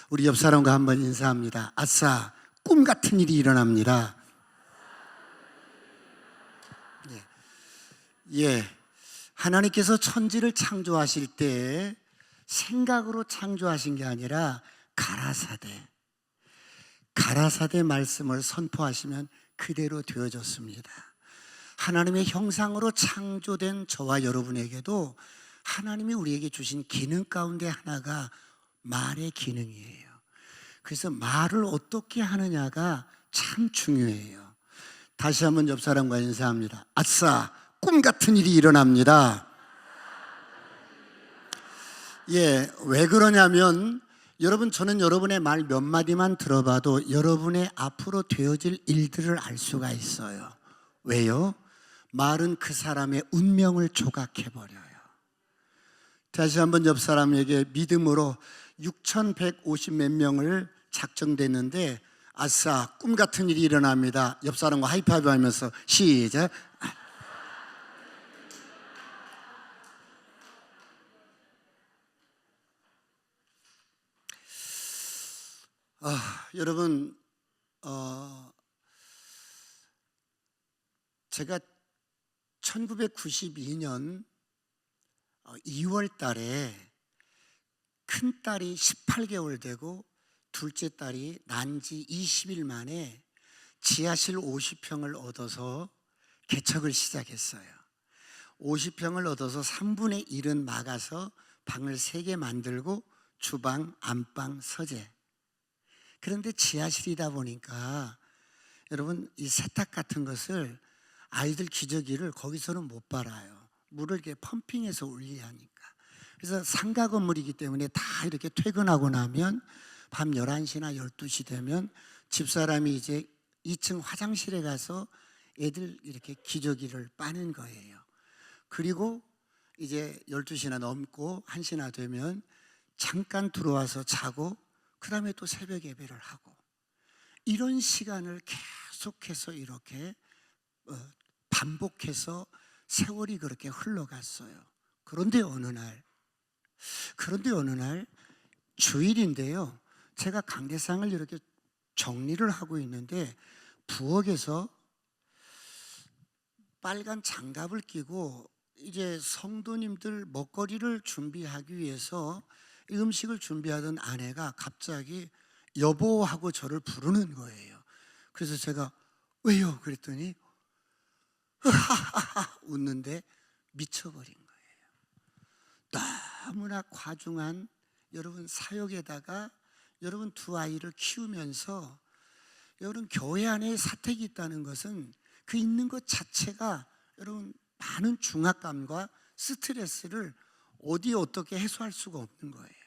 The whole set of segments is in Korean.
우리 옆 사람과 한번 인사합니다. 아싸, 꿈 같은 일이 일어납니다. 하나님께서 천지를 창조하실 때 생각으로 창조하신 게 아니라 가라사대 말씀을 선포하시면 그대로 되어졌습니다. 하나님의 형상으로 창조된 저와 여러분에게도 하나님이 우리에게 주신 기능 가운데 하나가 말의 기능이에요. 그래서 말을 어떻게 하느냐가 참 중요해요. 다시 한번 옆 사람과 인사합니다. 아싸, 꿈 같은 일이 일어납니다. 왜 그러냐면 여러분, 저는 여러분의 말 몇 마디만 들어봐도 여러분의 앞으로 되어질 일들을 알 수가 있어요. 왜요? 말은 그 사람의 운명을 조각해버려요. 다시 한번 옆 사람에게 믿음으로 6,150 몇 명을 작정됐는데 아싸, 꿈 같은 일이 일어납니다. 옆 사람과 하이파이브 하면서 시작. 여러분, 제가 1992년 2월 달에 큰 딸이 18개월 되고 둘째 딸이 난 지 20일 만에 지하실 50평을 얻어서 개척을 시작했어요. 50평을 얻어서 3분의 1은 막아서 방을 3개 만들고 주방, 안방, 서재. 그런데 지하실이다 보니까 여러분, 이 세탁 같은 것을 아이들 기저귀를 거기서는 못 빨아요. 물을 이렇게 펌핑해서 올려야 하니까. 그래서 상가 건물이기 때문에 다 이렇게 퇴근하고 나면 밤 11시나 12시 되면 집사람이 이제 2층 화장실에 가서 애들 이렇게 기저귀를 빠는 거예요. 그리고 이제 12시나 넘고 1시나 되면 잠깐 들어와서 자고 그 다음에 또 새벽 예배를 하고, 이런 시간을 계속해서 이렇게 반복해서 세월이 그렇게 흘러갔어요. 그런데 어느 날 주일인데요, 제가 강대상을 이렇게 정리를 하고 있는데 부엌에서 빨간 장갑을 끼고 이제 성도님들 먹거리를 준비하기 위해서 음식을 준비하던 아내가 갑자기 여보 하고 저를 부르는 거예요. 그래서 제가 왜요? 그랬더니 웃는데 미쳐버린 거예요. 너무나 과중한 여러분 사역에다가 여러분 두 아이를 키우면서 여러분 교회 안에 사택이 있다는 것은 그 있는 것 자체가 여러분 많은 중압감과 스트레스를 어떻게 해소할 수가 없는 거예요.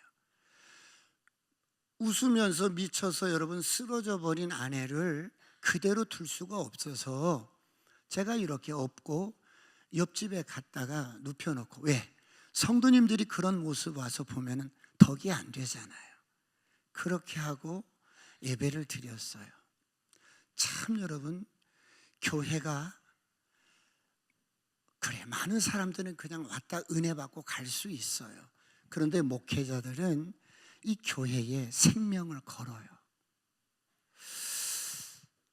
웃으면서 미쳐서 여러분 쓰러져 버린 아내를 그대로 둘 수가 없어서 제가 이렇게 업고 옆집에 갔다가 눕혀놓고, 왜? 성도님들이 그런 모습 와서 보면은 덕이 안 되잖아요. 그렇게 하고 예배를 드렸어요. 참 여러분, 교회가 그래, 많은 사람들은 그냥 왔다 은혜 받고 갈 수 있어요. 그런데 목회자들은 이 교회에 생명을 걸어요.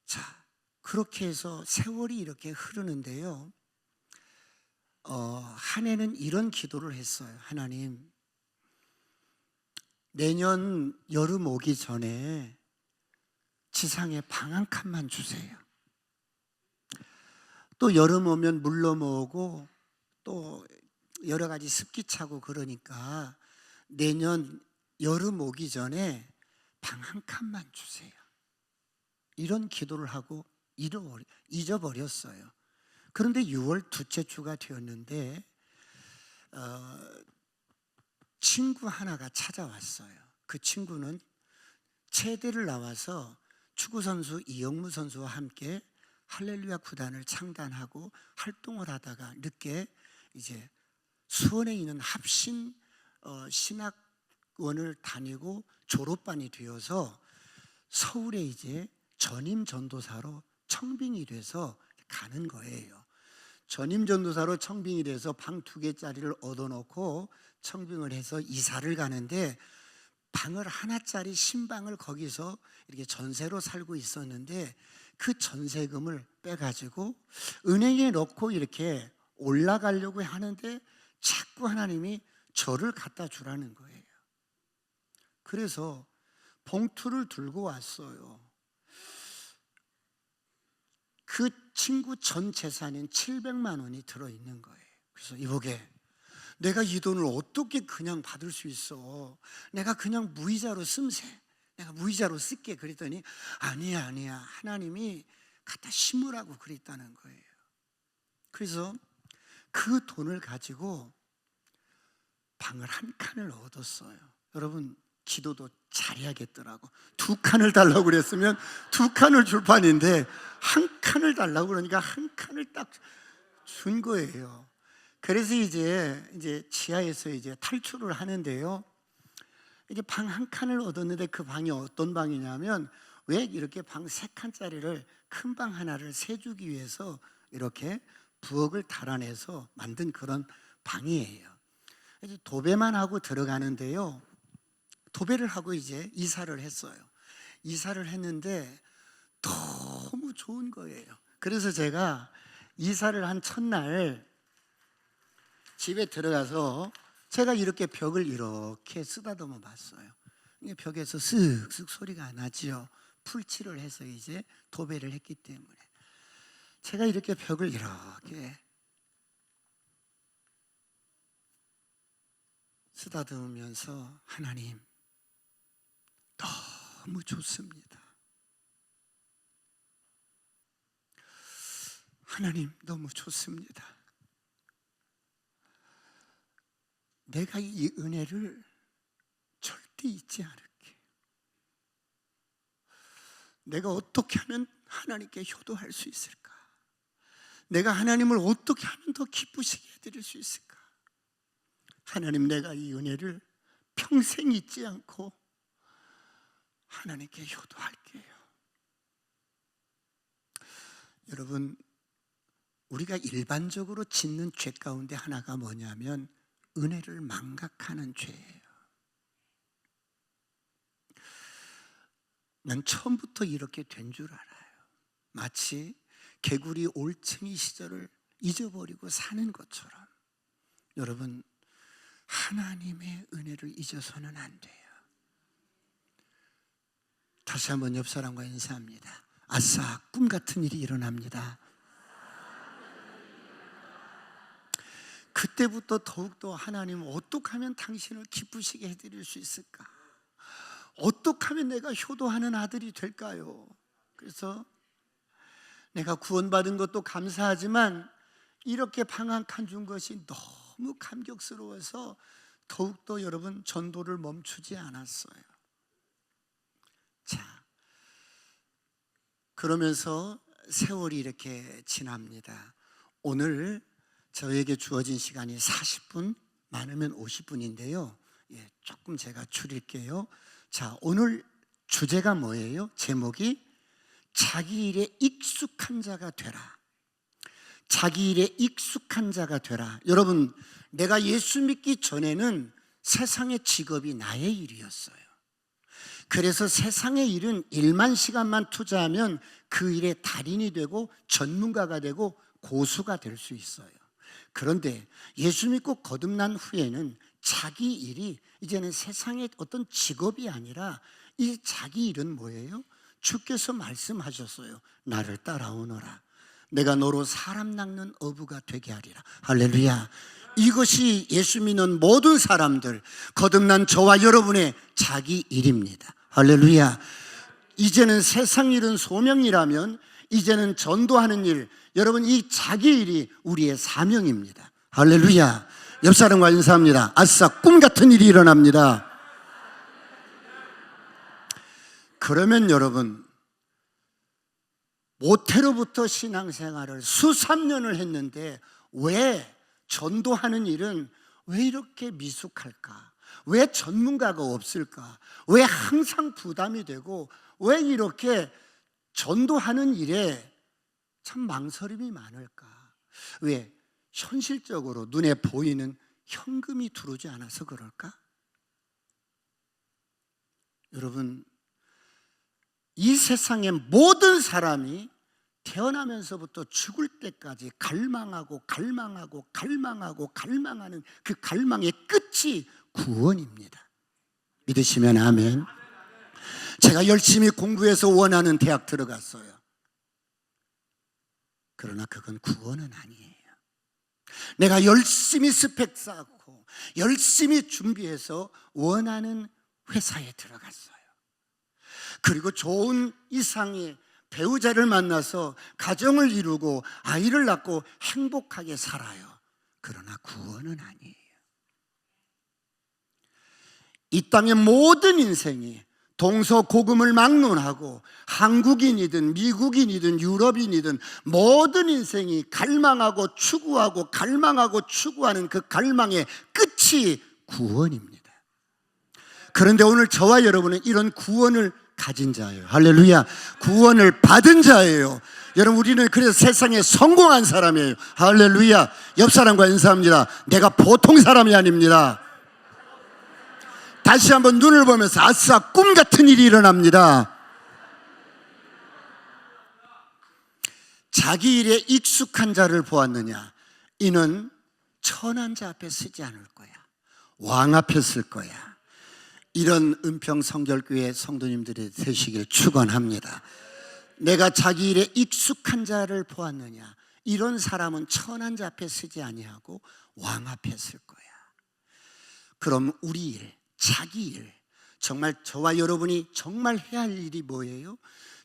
자, 그렇게 해서 세월이 이렇게 흐르는데요, 한 해는 이런 기도를 했어요. 하나님, 내년 여름 오기 전에 지상에 방 한 칸만 주세요. 또 여름 오면 물 넘어오고 또 여러 가지 습기 차고 그러니까 내년 여름 오기 전에 방 한 칸만 주세요. 이런 기도를 하고 잊어버렸어요. 그런데 6월 둘째 주가 되었는데 친구 하나가 찾아왔어요. 그 친구는 체대를 나와서 축구선수 이영무 선수와 함께 할렐루야 구단을 창단하고 활동을 하다가 늦게 이제 수원에 있는 합신 신학원을 다니고 졸업반이 되어서 서울에 이제 전임 전도사로 청빙이 돼서 가는 거예요. 전임 전도사로 청빙이 돼서 방 2개짜리를 얻어놓고 청빙을 해서 이사를 가는데 방을 하나짜리 신방을 거기서 이렇게 전세로 살고 있었는데 그 전세금을 빼가지고 은행에 넣고 이렇게 올라가려고 하는데 자꾸 하나님이 저를 갖다 주라는 거예요. 그래서 봉투를 들고 왔어요. 그 친구 전 재산인 700만 원이 들어있는 거예요. 그래서 이보게, 내가 이 돈을 어떻게 그냥 받을 수 있어? 내가 그냥 무이자로 씀세. 내가 무이자로 쓸게. 그랬더니 아니야. 하나님이 갖다 심으라고 그랬다는 거예요. 그래서 그 돈을 가지고 방을 한 칸을 얻었어요. 여러분, 기도도 잘해야겠더라고. 2칸을 달라고 그랬으면 2칸을 줄 판인데 한 칸을 달라고 그러니까 한 칸을 딱 준 거예요. 그래서 이제 지하에서 이제 탈출을 하는데요. 이게 방 한 칸을 얻었는데 그 방이 어떤 방이냐면, 왜 이렇게 방 3칸짜리를 큰 방 하나를 세주기 위해서 이렇게 부엌을 달아내서 만든 그런 방이에요. 이제 도배만 하고 들어가는데요. 도배를 하고 이제 이사를 했어요. 이사를 했는데 너무 좋은 거예요. 그래서 제가 이사를 한 첫날 집에 들어가서 제가 이렇게 벽을 이렇게 쓰다듬어 봤어요. 벽에서 쓱쓱 소리가 안 나지요. 풀칠을 해서 이제 도배를 했기 때문에. 제가 이렇게 벽을 이렇게 쓰다듬으면서, 하나님 너무 좋습니다. 하나님 너무 좋습니다. 내가 이 은혜를 절대 잊지 않을게. 내가 어떻게 하면 하나님께 효도할 수 있을까? 내가 하나님을 어떻게 하면 더 기쁘시게 해드릴 수 있을까? 하나님, 내가 이 은혜를 평생 잊지 않고 하나님께 효도할게요. 여러분, 우리가 일반적으로 짓는 죄 가운데 하나가 뭐냐면 은혜를 망각하는 죄예요. 난 처음부터 이렇게 된 줄 알아요. 마치 개구리 올챙이 시절을 잊어버리고 사는 것처럼. 여러분, 하나님의 은혜를 잊어서는 안 돼요. 다시 한번 옆 사람과 인사합니다. 아싸, 꿈 같은 일이 일어납니다. 그때부터 더욱더 하나님, 어떻게 하면 당신을 기쁘시게 해드릴 수 있을까? 어떻게 하면 내가 효도하는 아들이 될까요? 그래서 내가 구원받은 것도 감사하지만 이렇게 방 한 칸 준 것이 너무 감격스러워서 더욱더 여러분 전도를 멈추지 않았어요. 자, 그러면서 세월이 이렇게 지납니다. 오늘 저에게 주어진 시간이 40분, 많으면 50분인데요. 조금 제가 줄일게요. 자, 오늘 주제가 뭐예요? 제목이 자기 일에 익숙한 자가 되라. 자기 일에 익숙한 자가 되라. 여러분, 내가 예수 믿기 전에는 세상의 직업이 나의 일이었어요. 그래서 세상의 일은 일만 시간만 투자하면 그 일에 달인이 되고 전문가가 되고 고수가 될 수 있어요. 그런데 예수 믿고 거듭난 후에는 자기 일이 이제는 세상의 어떤 직업이 아니라 이 자기 일은 뭐예요? 주께서 말씀하셨어요. 나를 따라오너라. 내가 너로 사람 낚는 어부가 되게 하리라. 할렐루야. 이것이 예수 믿는 모든 사람들, 거듭난 저와 여러분의 자기 일입니다. 할렐루야. 이제는 세상 일은 소명이라면 이제는 전도하는 일, 여러분 이 자기 일이 우리의 사명입니다. 할렐루야. 옆 사람과 인사합니다. 아싸, 꿈 같은 일이 일어납니다. 그러면 여러분, 모태로부터 신앙생활을 수삼년을 했는데 왜 전도하는 일은 왜 이렇게 미숙할까? 왜 전문가가 없을까? 왜 항상 부담이 되고 왜 이렇게 전도하는 일에 참 망설임이 많을까? 왜? 현실적으로 눈에 보이는 현금이 들어오지 않아서 그럴까? 여러분, 이 세상의 모든 사람이 태어나면서부터 죽을 때까지 갈망하고 갈망하고 갈망하고 갈망하는 그 갈망의 끝이 구원입니다. 믿으시면 아멘. 제가 열심히 공부해서 원하는 대학 들어갔어요. 그러나 그건 구원은 아니에요. 내가 열심히 스펙 쌓고 열심히 준비해서 원하는 회사에 들어갔어요. 그리고 좋은 이상의 배우자를 만나서 가정을 이루고 아이를 낳고 행복하게 살아요. 그러나 구원은 아니에요. 이 땅의 모든 인생이 동서고금을 막론하고 한국인이든 미국인이든 유럽인이든 모든 인생이 갈망하고 추구하고 갈망하고 추구하는 그 갈망의 끝이 구원입니다. 그런데 오늘 저와 여러분은 이런 구원을 가진 자예요. 할렐루야. 구원을 받은 자예요. 여러분, 우리는 그래서 세상에 성공한 사람이에요. 할렐루야. 옆 사람과 인사합니다. 내가 보통 사람이 아닙니다. 다시 한번 눈을 보면서 아싸, 꿈 같은 일이 일어납니다. 자기 일에 익숙한 자를 보았느냐? 이는 천한 자 앞에 서지 않을 거야. 왕 앞에 설 거야. 이런 은평 성결교회 성도님들이 되시길 축원합니다. 내가 자기 일에 익숙한 자를 보았느냐? 이런 사람은 천한 자 앞에 서지 아니하고 왕 앞에 설 거야. 그럼 우리 일, 자기 일, 정말 저와 여러분이 정말 해야 할 일이 뭐예요?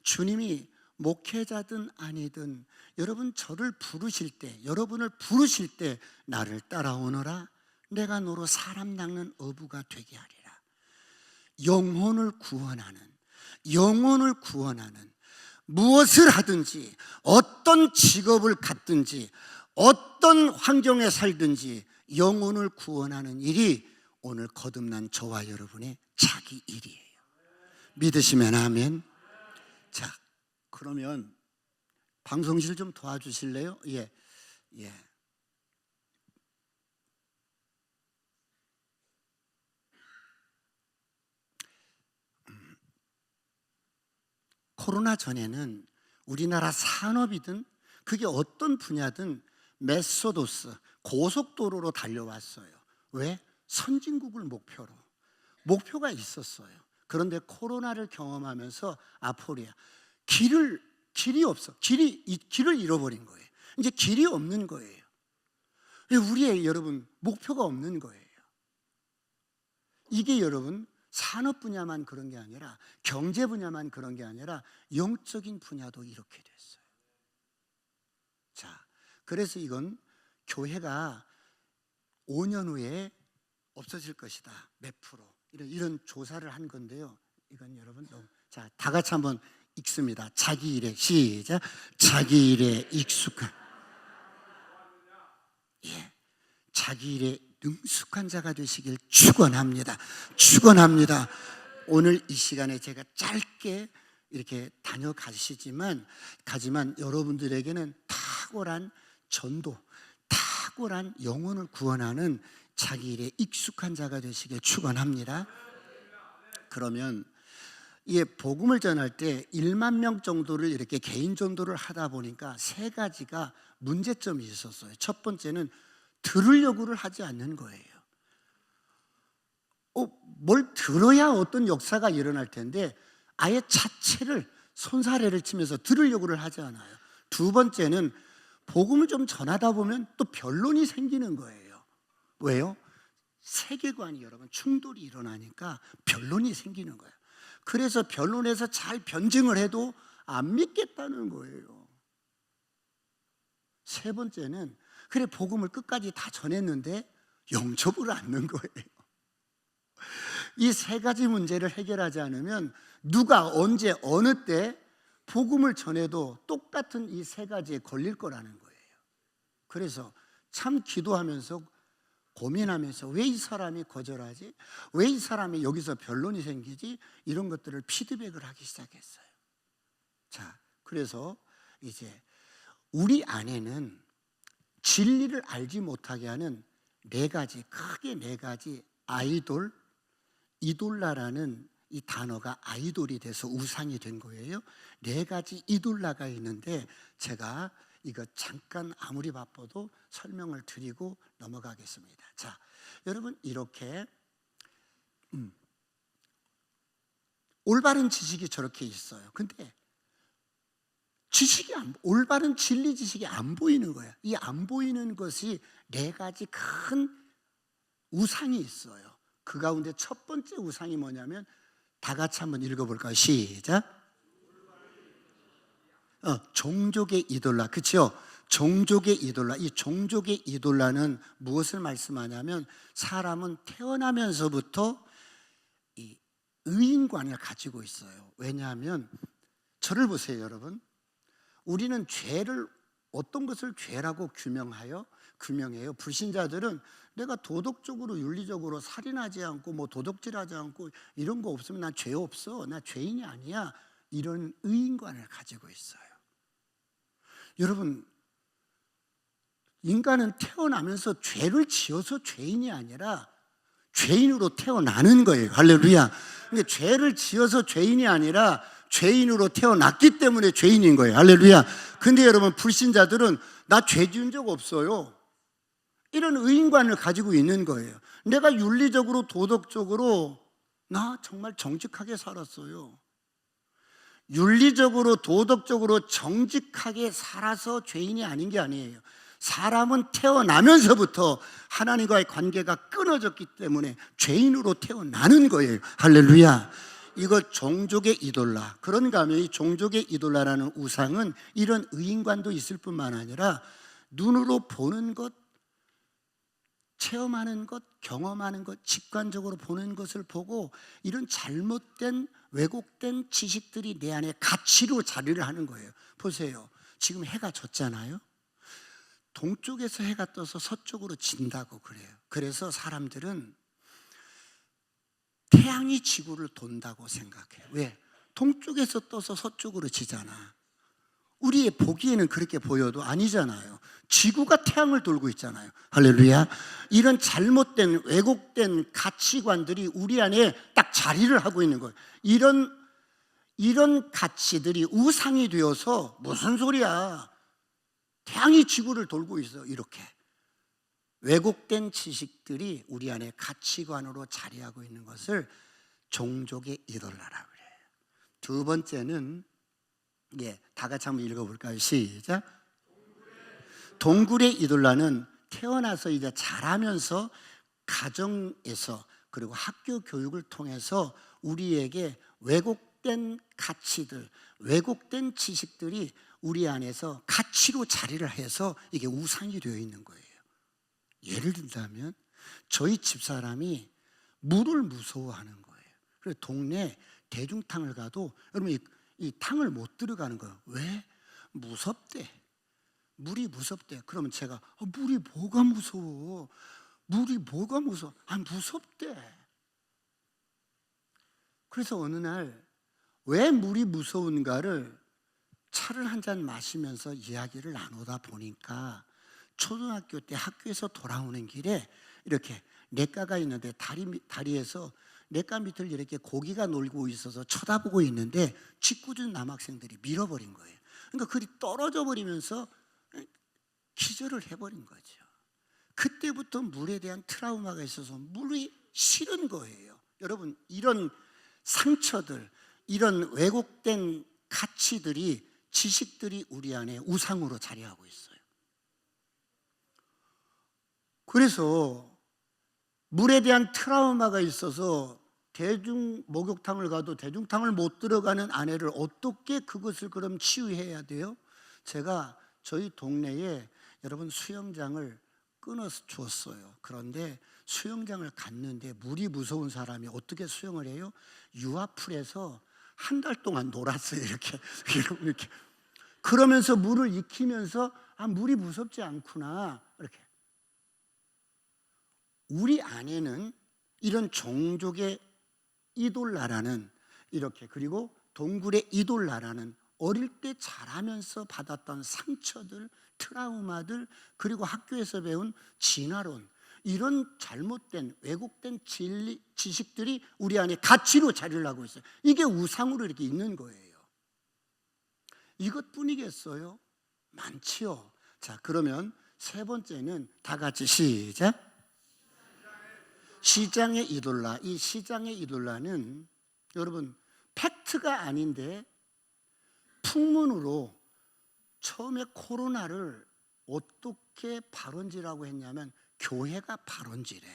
주님이 목회자든 아니든 여러분 저를 부르실 때, 여러분을 부르실 때 나를 따라오너라. 내가 너로 사람 낚는 어부가 되게 하리라. 영혼을 구원하는 무엇을 하든지 어떤 직업을 갖든지 어떤 환경에 살든지 영혼을 구원하는 일이 오늘 거듭난 저와 여러분의 자기 일이에요. 믿으시면 아멘. 자, 그러면 방송실 좀 도와주실래요? 예. 코로나 전에는 우리나라 산업이든 그게 어떤 분야든 메소도스, 고속도로로 달려왔어요. 왜? 선진국을 목표가 있었어요. 그런데 코로나를 경험하면서 아포리아 길이 없어. 길을 잃어버린 거예요. 이제 길이 없는 거예요. 우리의 여러분 목표가 없는 거예요. 이게 여러분 산업 분야만 그런 게 아니라 경제 분야만 그런 게 아니라 영적인 분야도 이렇게 됐어요. 자, 그래서 이건 교회가 5년 후에 없어질 것이다. 몇 프로 이런 조사를 한 건데요. 이건 여러분 자, 다 같이 한번 읽습니다. 자기 일에 시작. 자기 일에 익숙한 자기 일에 능숙한 자가 되시길 축원합니다. 오늘 이 시간에 제가 짧게 이렇게 다녀가시지만 여러분들에게는 탁월한 전도, 탁월한 영혼을 구원하는 자기 일에 익숙한 자가 되시길 축원합니다. 그러면 이 복음을 전할 때 1만 명 정도를 이렇게 개인 전도를 하다 보니까 세 가지가 문제점이 있었어요. 첫 번째는 들으려고를 하지 않는 거예요. 뭘 들어야 어떤 역사가 일어날 텐데 아예 자체를 손사래를 치면서 들으려고를 하지 않아요. 두 번째는 복음을 좀 전하다 보면 또 변론이 생기는 거예요. 왜요? 세계관이 여러분 충돌이 일어나니까 변론이 생기는 거예요. 그래서 변론에서 잘 변증을 해도 안 믿겠다는 거예요. 세 번째는 그래 복음을 끝까지 다 전했는데 영접을 않는 거예요. 이 세 가지 문제를 해결하지 않으면 누가 언제 어느 때 복음을 전해도 똑같은 이 세 가지에 걸릴 거라는 거예요. 그래서 참 기도하면서 고민하면서 왜 이 사람이 거절하지? 왜 이 사람이 여기서 변론이 생기지? 이런 것들을 피드백을 하기 시작했어요. 자, 그래서 이제 우리 안에는 진리를 알지 못하게 하는 크게 네 가지 이돌라라는 이 단어가 아이돌이 돼서 우상이 된 거예요. 4가지 이돌라가 있는데 제가 이거 잠깐 아무리 바빠도 설명을 드리고 넘어가겠습니다. 자, 여러분 이렇게 올바른 지식이 저렇게 있어요. 근데 올바른 진리 지식이 안 보이는 거야. 이 안 보이는 것이 4가지 큰 우상이 있어요. 그 가운데 첫 번째 우상이 뭐냐면 다 같이 한번 읽어볼까요? 시작. 종족의 이돌라, 그렇죠? 종족의 이돌라. 이 종족의 이돌라는 무엇을 말씀하냐면 사람은 태어나면서부터 이 의인관을 가지고 있어요. 왜냐하면 저를 보세요, 여러분. 우리는 죄를 어떤 것을 죄라고 규명해요? 불신자들은 내가 도덕적으로 윤리적으로 살인하지 않고 뭐 도둑질하지 않고 이런 거 없으면 난 죄 없어, 나 죄인이 아니야, 이런 의인관을 가지고 있어요. 여러분, 인간은 태어나면서 죄를 지어서 죄인이 아니라 죄인으로 태어나는 거예요. 할렐루야. 근데 죄를 지어서 죄인이 아니라 죄인으로 태어났기 때문에 죄인인 거예요. 할렐루야. 근데 여러분, 불신자들은 나 죄 지은 적 없어요, 이런 의인관을 가지고 있는 거예요. 내가 윤리적으로 도덕적으로 나 정말 정직하게 살았어요. 윤리적으로 도덕적으로 정직하게 살아서 죄인이 아닌 게 아니에요. 사람은 태어나면서부터 하나님과의 관계가 끊어졌기 때문에 죄인으로 태어나는 거예요. 할렐루야. 이거 종족의 이돌라. 그런가 하면 이 종족의 이돌라라는 우상은 이런 의인관도 있을 뿐만 아니라 눈으로 보는 것, 체험하는 것, 경험하는 것, 직관적으로 보는 것을 보고 이런 잘못된 왜곡된 지식들이 내 안에 가치로 자리를 하는 거예요. 보세요. 지금 해가 졌잖아요. 동쪽에서 해가 떠서 서쪽으로 진다고 그래요. 그래서 사람들은 태양이 지구를 돈다고 생각해요. 왜? 동쪽에서 떠서 서쪽으로 지잖아. 우리의 보기에는 그렇게 보여도 아니잖아요. 지구가 태양을 돌고 있잖아요. 할렐루야. 이런 잘못된 왜곡된 가치관들이 우리 안에 딱 자리를 하고 있는 거예요. 이런 가치들이 우상이 되어서 무슨 소리야, 태양이 지구를 돌고 있어, 이렇게 왜곡된 지식들이 우리 안에 가치관으로 자리하고 있는 것을 종족의 이돌라라고 그래요. 두 번째는 다 같이 한번 읽어볼까요? 시작. 동굴의 이돌라는 태어나서 이제 자라면서 가정에서 그리고 학교 교육을 통해서 우리에게 왜곡된 가치들, 왜곡된 지식들이 우리 안에서 가치로 자리를 해서 이게 우상이 되어 있는 거예요. 예를 들자면 저희 집사람이 물을 무서워하는 거예요. 그래서 동네 대중탕을 가도 여러분 이 탕을 못 들어가는 거예요. 왜? 무섭대. 물이 무섭대. 그러면 제가 물이 뭐가 무서워? 물이 뭐가 무서워? 무섭대. 그래서 어느 날 왜 물이 무서운가를 차를 한 잔 마시면서 이야기를 나누다 보니까 초등학교 때 학교에서 돌아오는 길에 이렇게 냇가가 있는데 다리에서 냇가 밑을 이렇게 고기가 놀고 있어서 쳐다보고 있는데 짓궂은 남학생들이 밀어버린 거예요. 그러니까 그리 떨어져 버리면서 기절을 해버린 거죠. 그때부터 물에 대한 트라우마가 있어서 물이 싫은 거예요. 여러분, 이런 상처들, 이런 왜곡된 가치들이, 지식들이 우리 안에 우상으로 자리하고 있어요. 그래서 물에 대한 트라우마가 있어서 대중 목욕탕을 가도 대중탕을 못 들어가는 아내를 어떻게 그것을 그럼 치유해야 돼요? 제가 저희 동네에 여러분 수영장을 끊어서 주었어요. 그런데 수영장을 갔는데 물이 무서운 사람이 어떻게 수영을 해요? 유아풀에서 한 달 동안 놀았어요. 이렇게. 그러면서 물을 익히면서 물이 무섭지 않구나, 이렇게. 우리 안에는 이런 종족의 이돌라라는, 이렇게, 그리고 동굴의 이돌라라는 어릴 때 자라면서 받았던 상처들, 트라우마들, 그리고 학교에서 배운 진화론, 이런 잘못된 왜곡된 진리, 지식들이 우리 안에 가치로 자리를 하고 있어요. 이게 우상으로 이렇게 있는 거예요. 이것뿐이겠어요? 많지요. 자, 그러면 세 번째는 다 같이 시작. 시장의 이돌라. 이 시장의 이돌라는 여러분 팩트가 아닌데 풍문으로 처음에 코로나를 어떻게 발원지라고 했냐면 교회가 발원지래.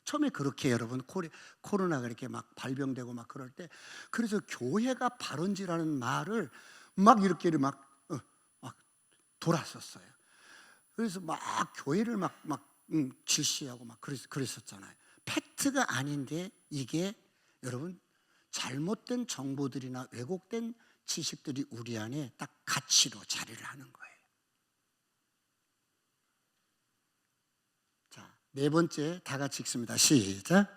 처음에 그렇게 여러분 코로나가 이렇게 막 발병되고 막 그럴 때 그래서 교회가 발원지라는 말을 막 이렇게 막 돌았었어요. 그래서 막 교회를 막 질시하고 막 그랬었잖아요. 팩트가 아닌데 이게 여러분 잘못된 정보들이나 왜곡된 지식들이 우리 안에 딱 가치로 자리를 하는 거예요. 자, 네 번째 다 같이 읽습니다. 시작.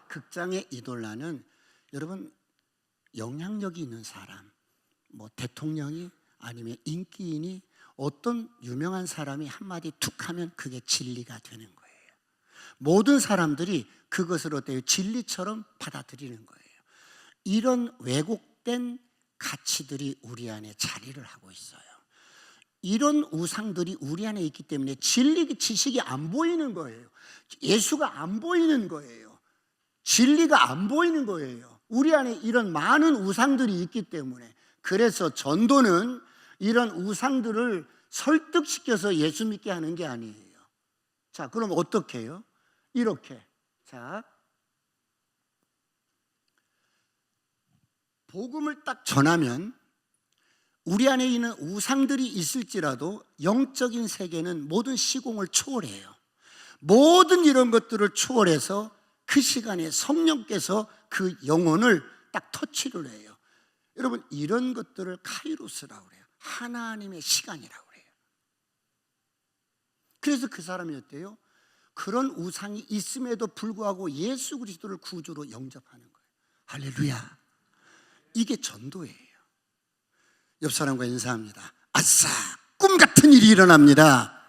극장의 이돌라는 여러분 영향력이 있는 사람, 뭐 대통령이 아니면 인기인이 어떤 유명한 사람이 한마디 툭 하면 그게 진리가 되는 거예요. 모든 사람들이 그것을 어때요? 진리처럼 받아들이는 거예요. 이런 왜곡된 가치들이 우리 안에 자리를 하고 있어요. 이런 우상들이 우리 안에 있기 때문에 진리, 지식이 안 보이는 거예요. 예수가 안 보이는 거예요. 진리가 안 보이는 거예요. 우리 안에 이런 많은 우상들이 있기 때문에. 그래서 전도는 이런 우상들을 설득시켜서 예수 믿게 하는 게 아니에요. 자, 그럼 어떻게 해요? 이렇게. 자, 복음을 딱 전하면 우리 안에 있는 우상들이 있을지라도 영적인 세계는 모든 시공을 초월해요. 모든 이런 것들을 초월해서 그 시간에 성령께서 그 영혼을 딱 터치를 해요. 여러분 이런 것들을 카이로스라고 그래요. 하나님의 시간이라고 그래요. 그래서 그 사람이 어때요? 그런 우상이 있음에도 불구하고 예수 그리스도를 구주로 영접하는 거예요. 할렐루야. 이게 전도예요. 옆 사람과 인사합니다. 아싸, 꿈 같은 일이 일어납니다.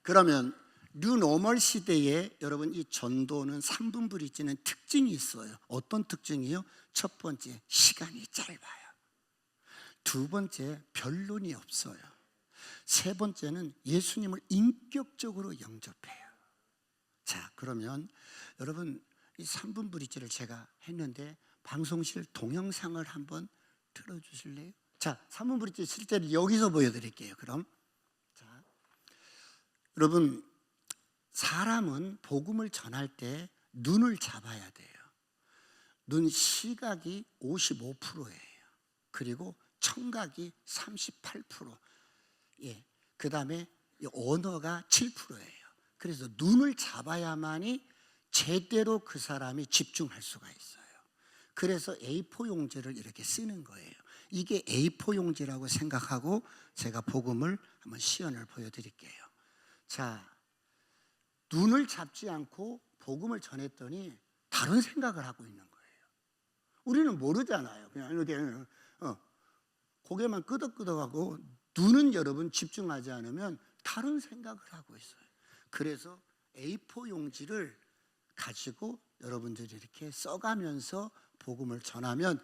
그러면 뉴노멀 시대에 여러분 이 전도는 3분 브릿지는 특징이 있어요. 어떤 특징이요? 첫 번째, 시간이 짧아요. 두 번째, 변론이 없어요. 세 번째는 예수님을 인격적으로 영접해요. 자, 그러면 여러분 이 3분 브릿지를 제가 했는데 방송실 동영상을 한번 틀어주실래요? 자, 3분 브릿지 실제로 여기서 보여드릴게요. 그럼 자, 여러분 사람은 복음을 전할 때 눈을 잡아야 돼요. 눈 시각이 55%예요. 그리고 청각이 38%. 예, 그 다음에 언어가 7%예요. 그래서 눈을 잡아야만이 제대로 그 사람이 집중할 수가 있어요. 그래서 A4 용지를 이렇게 쓰는 거예요. 이게 A4 용지라고 생각하고 제가 복음을 한번 시연을 보여드릴게요. 자, 눈을 잡지 않고 복음을 전했더니 다른 생각을 하고 있는 거예요. 우리는 모르잖아요. 그냥 이렇게 고개만 끄덕끄덕하고 눈은 여러분 집중하지 않으면 다른 생각을 하고 있어요. 그래서 A4 용지를 가지고 여러분들이 이렇게 써가면서 복음을 전하면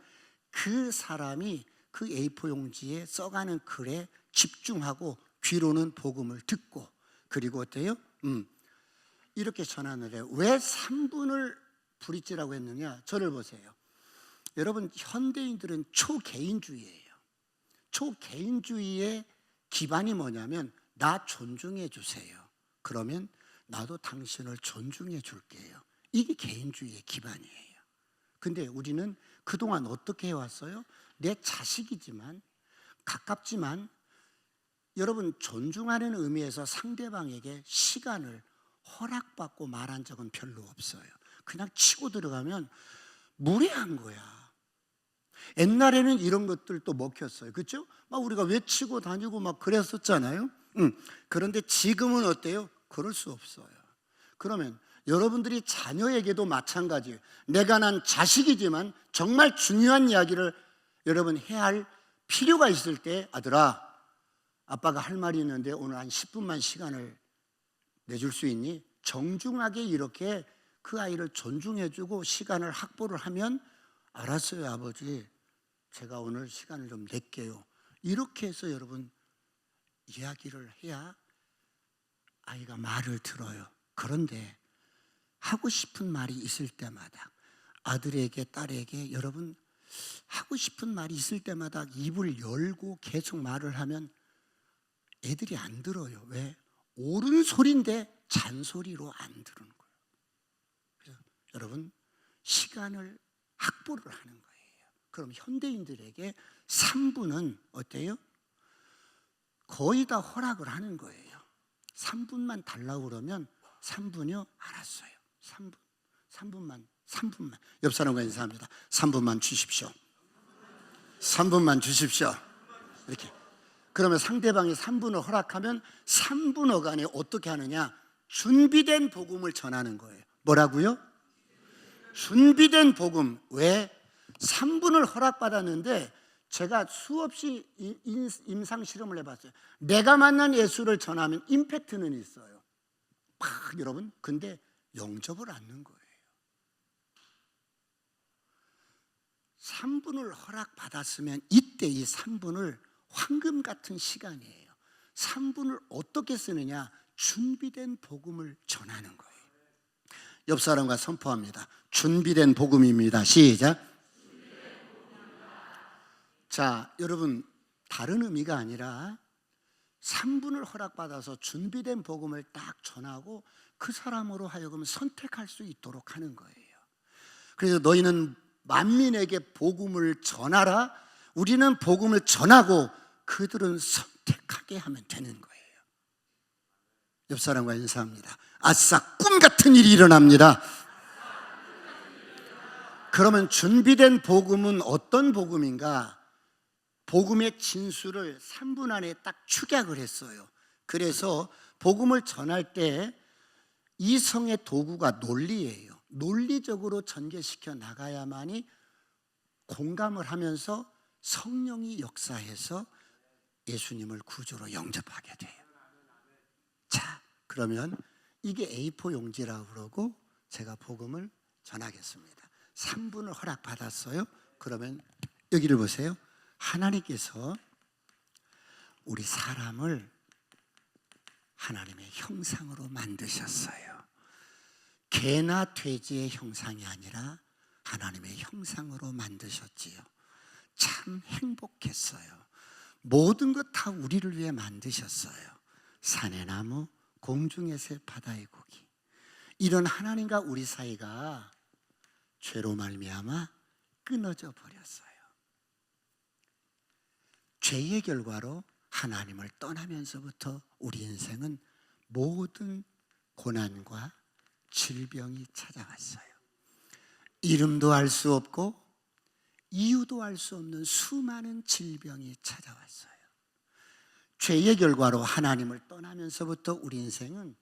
그 사람이 그 A4 용지에 써가는 글에 집중하고 귀로는 복음을 듣고 그리고 어때요? 이렇게 전하는 거예요. 왜 3분을 브릿지라고 했느냐? 저를 보세요. 여러분 현대인들은 초개인주의예요. 초개인주의의 기반이 뭐냐면 나 존중해 주세요. 그러면 나도 당신을 존중해 줄게요. 이게 개인주의의 기반이에요. 근데 우리는 그동안 어떻게 해왔어요? 내 자식이지만 가깝지만 여러분 존중하는 의미에서 상대방에게 시간을 허락받고 말한 적은 별로 없어요. 그냥 치고 들어가면 무례한 거야. 옛날에는 이런 것들도 먹혔어요. 그렇죠? 막 우리가 외치고 다니고 막 그랬었잖아요. 그런데 지금은 어때요? 그럴 수 없어요. 그러면 여러분들이 자녀에게도 마찬가지예요. 내가 난 자식이지만 정말 중요한 이야기를 여러분 해야 할 필요가 있을 때 아들아 아빠가 할 말이 있는데 오늘 한 10분만 시간을 내줄 수 있니? 정중하게 이렇게 그 아이를 존중해주고 시간을 확보를 하면 알았어요 아버지, 제가 오늘 시간을 좀 낼게요. 이렇게 해서 여러분 이야기를 해야 아이가 말을 들어요. 그런데 하고 싶은 말이 있을 때마다 아들에게 딸에게 여러분 하고 싶은 말이 있을 때마다 입을 열고 계속 말을 하면 애들이 안 들어요. 왜? 옳은 소리인데 잔소리로 안 들은 거예요. 그래서 여러분 시간을 확보를 하는 거예요. 그럼 현대인들에게 3분은 어때요? 거의 다 허락을 하는 거예요. 3분만 달라고 그러면 3분이요? 알았어요. 3분만. 옆 사람과 인사합니다. 3분만 주십시오. 3분만 주십시오. 이렇게. 그러면 상대방이 3분을 허락하면 3분억 안에 어떻게 하느냐? 준비된 복음을 전하는 거예요. 뭐라고요? 준비된 복음. 왜? 3분을 허락받았는데 제가 수없이 임상 실험을 해봤어요. 내가 만난 예수를 전하면 임팩트는 있어요. 막 여러분, 근데 영접을 않는 거예요. 3분을 허락받았으면 이때 이 3분을 황금 같은 시간이에요. 3분을 어떻게 쓰느냐? 준비된 복음을 전하는 거예요. 옆 사람과 선포합니다. 준비된 복음입니다. 시작. 자, 여러분 다른 의미가 아니라 3분을 허락받아서 준비된 복음을 딱 전하고 그 사람으로 하여금 선택할 수 있도록 하는 거예요. 그래서 너희는 만민에게 복음을 전하라. 우리는 복음을 전하고 그들은 선택하게 하면 되는 거예요. 옆 사람과 인사합니다. 아싸, 꿈 같은 일이 일어납니다. 그러면 준비된 복음은 어떤 복음인가? 복음의 진수를 3분 안에 딱 축약을 했어요. 그래서 복음을 전할 때 이성의 도구가 논리예요. 논리적으로 전개시켜 나가야만이 공감을 하면서 성령이 역사해서 예수님을 구주로 영접하게 돼요. 자, 그러면 이게 A4 용지라고 그러고 제가 복음을 전하겠습니다. 3분을 허락받았어요. 그러면 여기를 보세요. 하나님께서 우리 사람을 하나님의 형상으로 만드셨어요. 개나 돼지의 형상이 아니라 하나님의 형상으로 만드셨지요. 참 행복했어요. 모든 것 다 우리를 위해 만드셨어요. 산의 나무, 공중의 새, 바다의 고기. 이런 하나님과 우리 사이가 죄로 말미암아 끊어져 버렸어요. 죄의 결과로 하나님을 떠나면서부터 우리 인생은 모든 고난과 질병이 찾아왔어요. 이름도 알 수 없고 이유도 알 수 없는 수많은 질병이 찾아왔어요. 죄의 결과로 하나님을 떠나면서부터 우리 인생은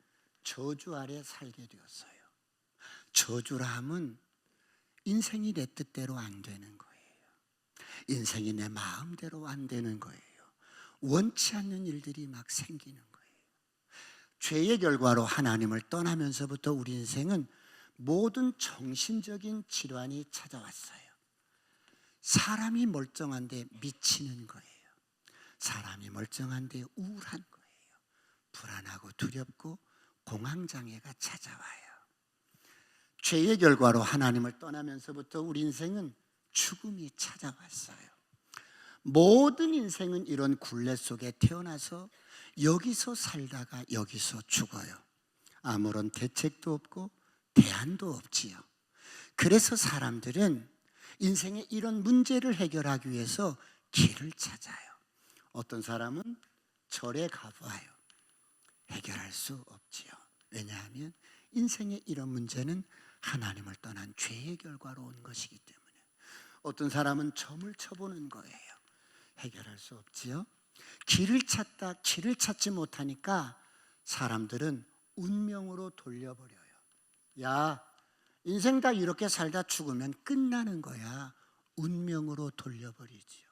저주 아래 살게 되었어요. 저주라 함은 인생이 내 뜻대로 안 되는 거예요. 인생이 내 마음대로 안 되는 거예요. 원치 않는 일들이 막 생기는 거예요. 죄의 결과로 하나님을 떠나면서부터 우리 인생은 모든 정신적인 질환이 찾아왔어요. 사람이 멀쩡한데 미치는 거예요. 사람이 멀쩡한데 우울한 거예요. 불안하고 두렵고 공황장애가 찾아와요. 죄의 결과로 하나님을 떠나면서부터 우리 인생은 죽음이 찾아왔어요. 모든 인생은 이런 굴레 속에 태어나서 여기서 살다가 여기서 죽어요. 아무런 대책도 없고 대안도 없지요. 그래서 사람들은 인생의 이런 문제를 해결하기 위해서 길을 찾아요. 어떤 사람은 절에 가봐요. 해결할 수 없지요. 왜냐하면 인생의 이런 문제는 하나님을 떠난 죄의 결과로 온 것이기 때문에. 어떤 사람은 점을 쳐보는 거예요. 해결할 수 없지요. 길을 찾지 못하니까 사람들은 운명으로 돌려버려요. 야, 인생 다 이렇게 살다 죽으면 끝나는 거야. 운명으로 돌려버리지요.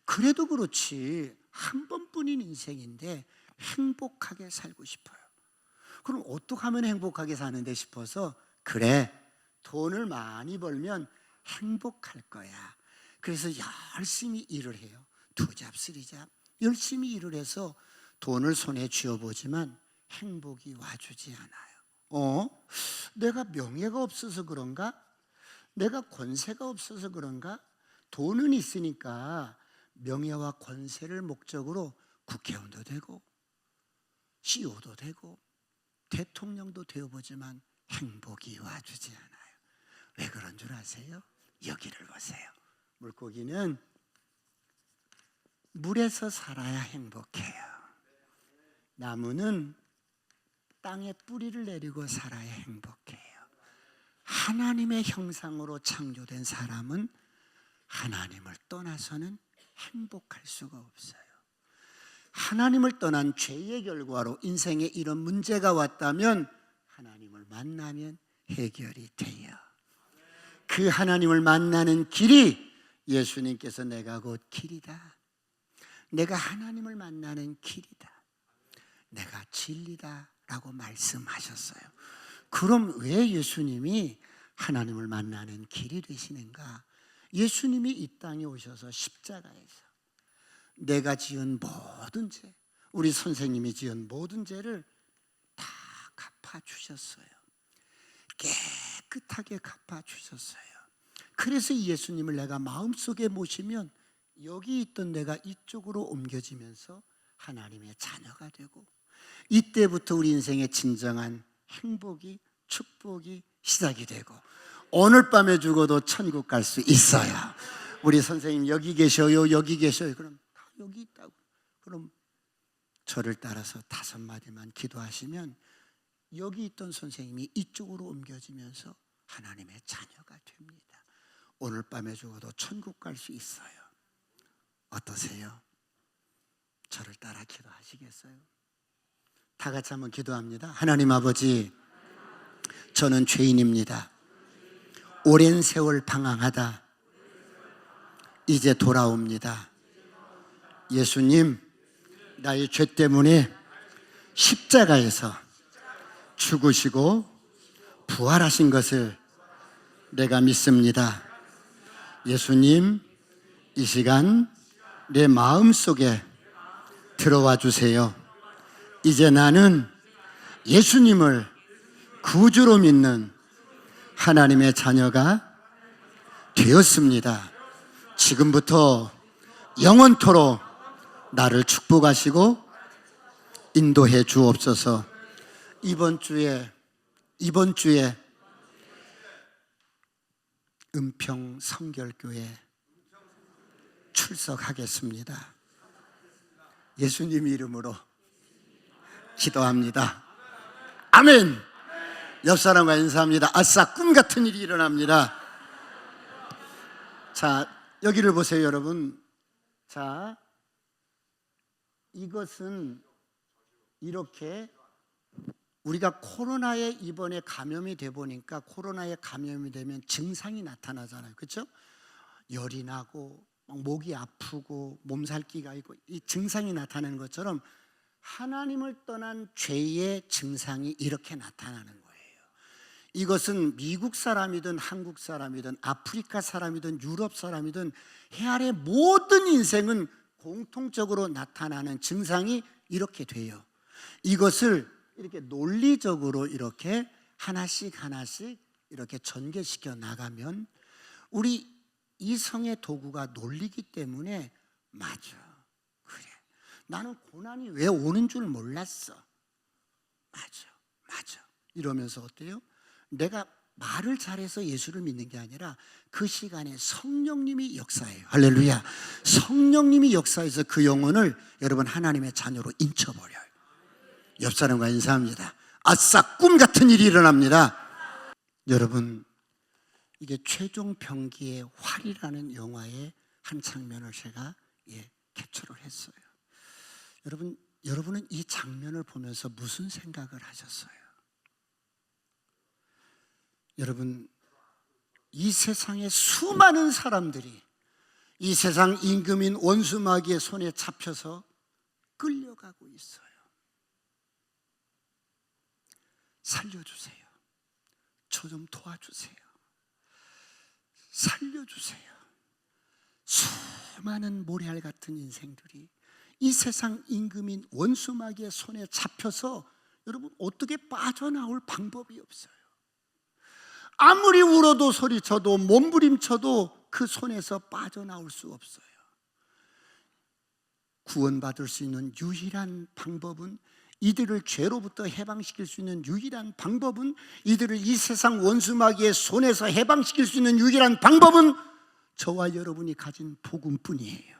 그래도 그렇지 한 번뿐인 인생인데 행복하게 살고 싶어요. 그럼 어떻게 하면 행복하게 사는데 싶어서, 그래, 돈을 많이 벌면 행복할 거야. 그래서 열심히 일을 해요. 투잡, 쓰리잡 열심히 일을 해서 돈을 손에 쥐어보지만 행복이 와주지 않아요. 내가 명예가 없어서 그런가? 내가 권세가 없어서 그런가? 돈은 있으니까 명예와 권세를 목적으로 국회의원도 되고 CEO도 되고 대통령도 되어보지만 행복이 와주지 않아요. 왜 그런 줄 아세요? 여기를 보세요. 물고기는 물에서 살아야 행복해요. 나무는 땅에 뿌리를 내리고 살아야 행복해요. 하나님의 형상으로 창조된 사람은 하나님을 떠나서는 행복할 수가 없어요. 하나님을 떠난 죄의 결과로 인생에 이런 문제가 왔다면 하나님을 만나면 해결이 돼요. 그 하나님을 만나는 길이 예수님께서 내가 곧 길이다, 내가 하나님을 만나는 길이다, 내가 진리다 라고 말씀하셨어요. 그럼 왜 예수님이 하나님을 만나는 길이 되시는가? 예수님이 이 땅에 오셔서 십자가에서 내가 지은 모든 죄, 우리 선생님이 지은 모든 죄를 다 갚아주셨어요. 깨끗하게 갚아주셨어요. 그래서 예수님을 내가 마음속에 모시면 여기 있던 내가 이쪽으로 옮겨지면서 하나님의 자녀가 되고, 이때부터 우리 인생의 진정한 행복이, 축복이 시작이 되고, 오늘 밤에 죽어도 천국 갈 수 있어요. 우리 선생님 여기 계셔요, 여기 계셔요. 그럼 다 여기 있다고. 그럼 저를 따라서 5마디만 기도하시면 여기 있던 선생님이 이쪽으로 옮겨지면서 하나님의 자녀가 됩니다. 오늘 밤에 죽어도 천국 갈 수 있어요. 어떠세요? 저를 따라 기도하시겠어요? 다 같이 한번 기도합니다. 하나님 아버지, 저는 죄인입니다. 오랜 세월 방황하다 이제 돌아옵니다. 예수님, 나의 죄 때문에 십자가에서 죽으시고 부활하신 것을 내가 믿습니다. 예수님, 이 시간 내 마음속에 들어와 주세요. 이제 나는 예수님을 구주로 믿는 하나님의 자녀가 되었습니다. 지금부터 영원토록 나를 축복하시고 인도해 주옵소서. 이번 주에 은평 성결교회 출석하겠습니다. 예수님 이름으로 기도합니다. 아멘. 옆 사람과 인사합니다. 아싸, 꿈 같은 일이 일어납니다. 자, 여기를 보세요, 여러분. 자, 이것은 이렇게 우리가 코로나에 이번에 감염이 돼 보니까, 코로나에 감염이 되면 증상이 나타나잖아요. 그렇죠? 열이 나고 목이 아프고 몸살기가 있고, 이 증상이 나타나는 것처럼 하나님을 떠난 죄의 증상이 이렇게 나타나는 거예요. 이것은 미국 사람이든 한국 사람이든 아프리카 사람이든 유럽 사람이든 해 아래 모든 인생은 공통적으로 나타나는 증상이 이렇게 돼요. 이것을 이렇게 논리적으로 이렇게 하나씩 이렇게 전개시켜 나가면 우리 이성의 도구가 논리기 때문에 맞아, 그래, 나는 고난이 왜 오는 줄 몰랐어, 맞아 이러면서 어때요? 내가 말을 잘해서 예수를 믿는 게 아니라 그 시간에 성령님이 역사해요. 할렐루야. 성령님이 역사해서 그 영혼을 여러분 하나님의 자녀로 인쳐버려요. 옆 사람과 인사합니다. 아싸, 꿈 같은 일이 일어납니다. 여러분, 이게 최종 병기의 활이라는 영화의 한 장면을 제가 캡처를 했어요. 여러분은 이 장면을 보면서 무슨 생각을 하셨어요? 여러분, 이 세상에 수많은 사람들이 이 세상 임금인 원수마귀의 손에 잡혀서 끌려가고 있어요. 살려주세요. 저 좀 도와주세요. 살려주세요. 수많은 모래알 같은 인생들이 이 세상 임금인 원수마귀의 손에 잡혀서 여러분 어떻게 빠져나올 방법이 없어요. 아무리 울어도 소리쳐도 몸부림쳐도 그 손에서 빠져나올 수 없어요. 구원받을 수 있는 유일한 방법은, 이들을 죄로부터 해방시킬 수 있는 유일한 방법은, 이들을 이 세상 원수마귀의 손에서 해방시킬 수 있는 유일한 방법은 저와 여러분이 가진 복음뿐이에요.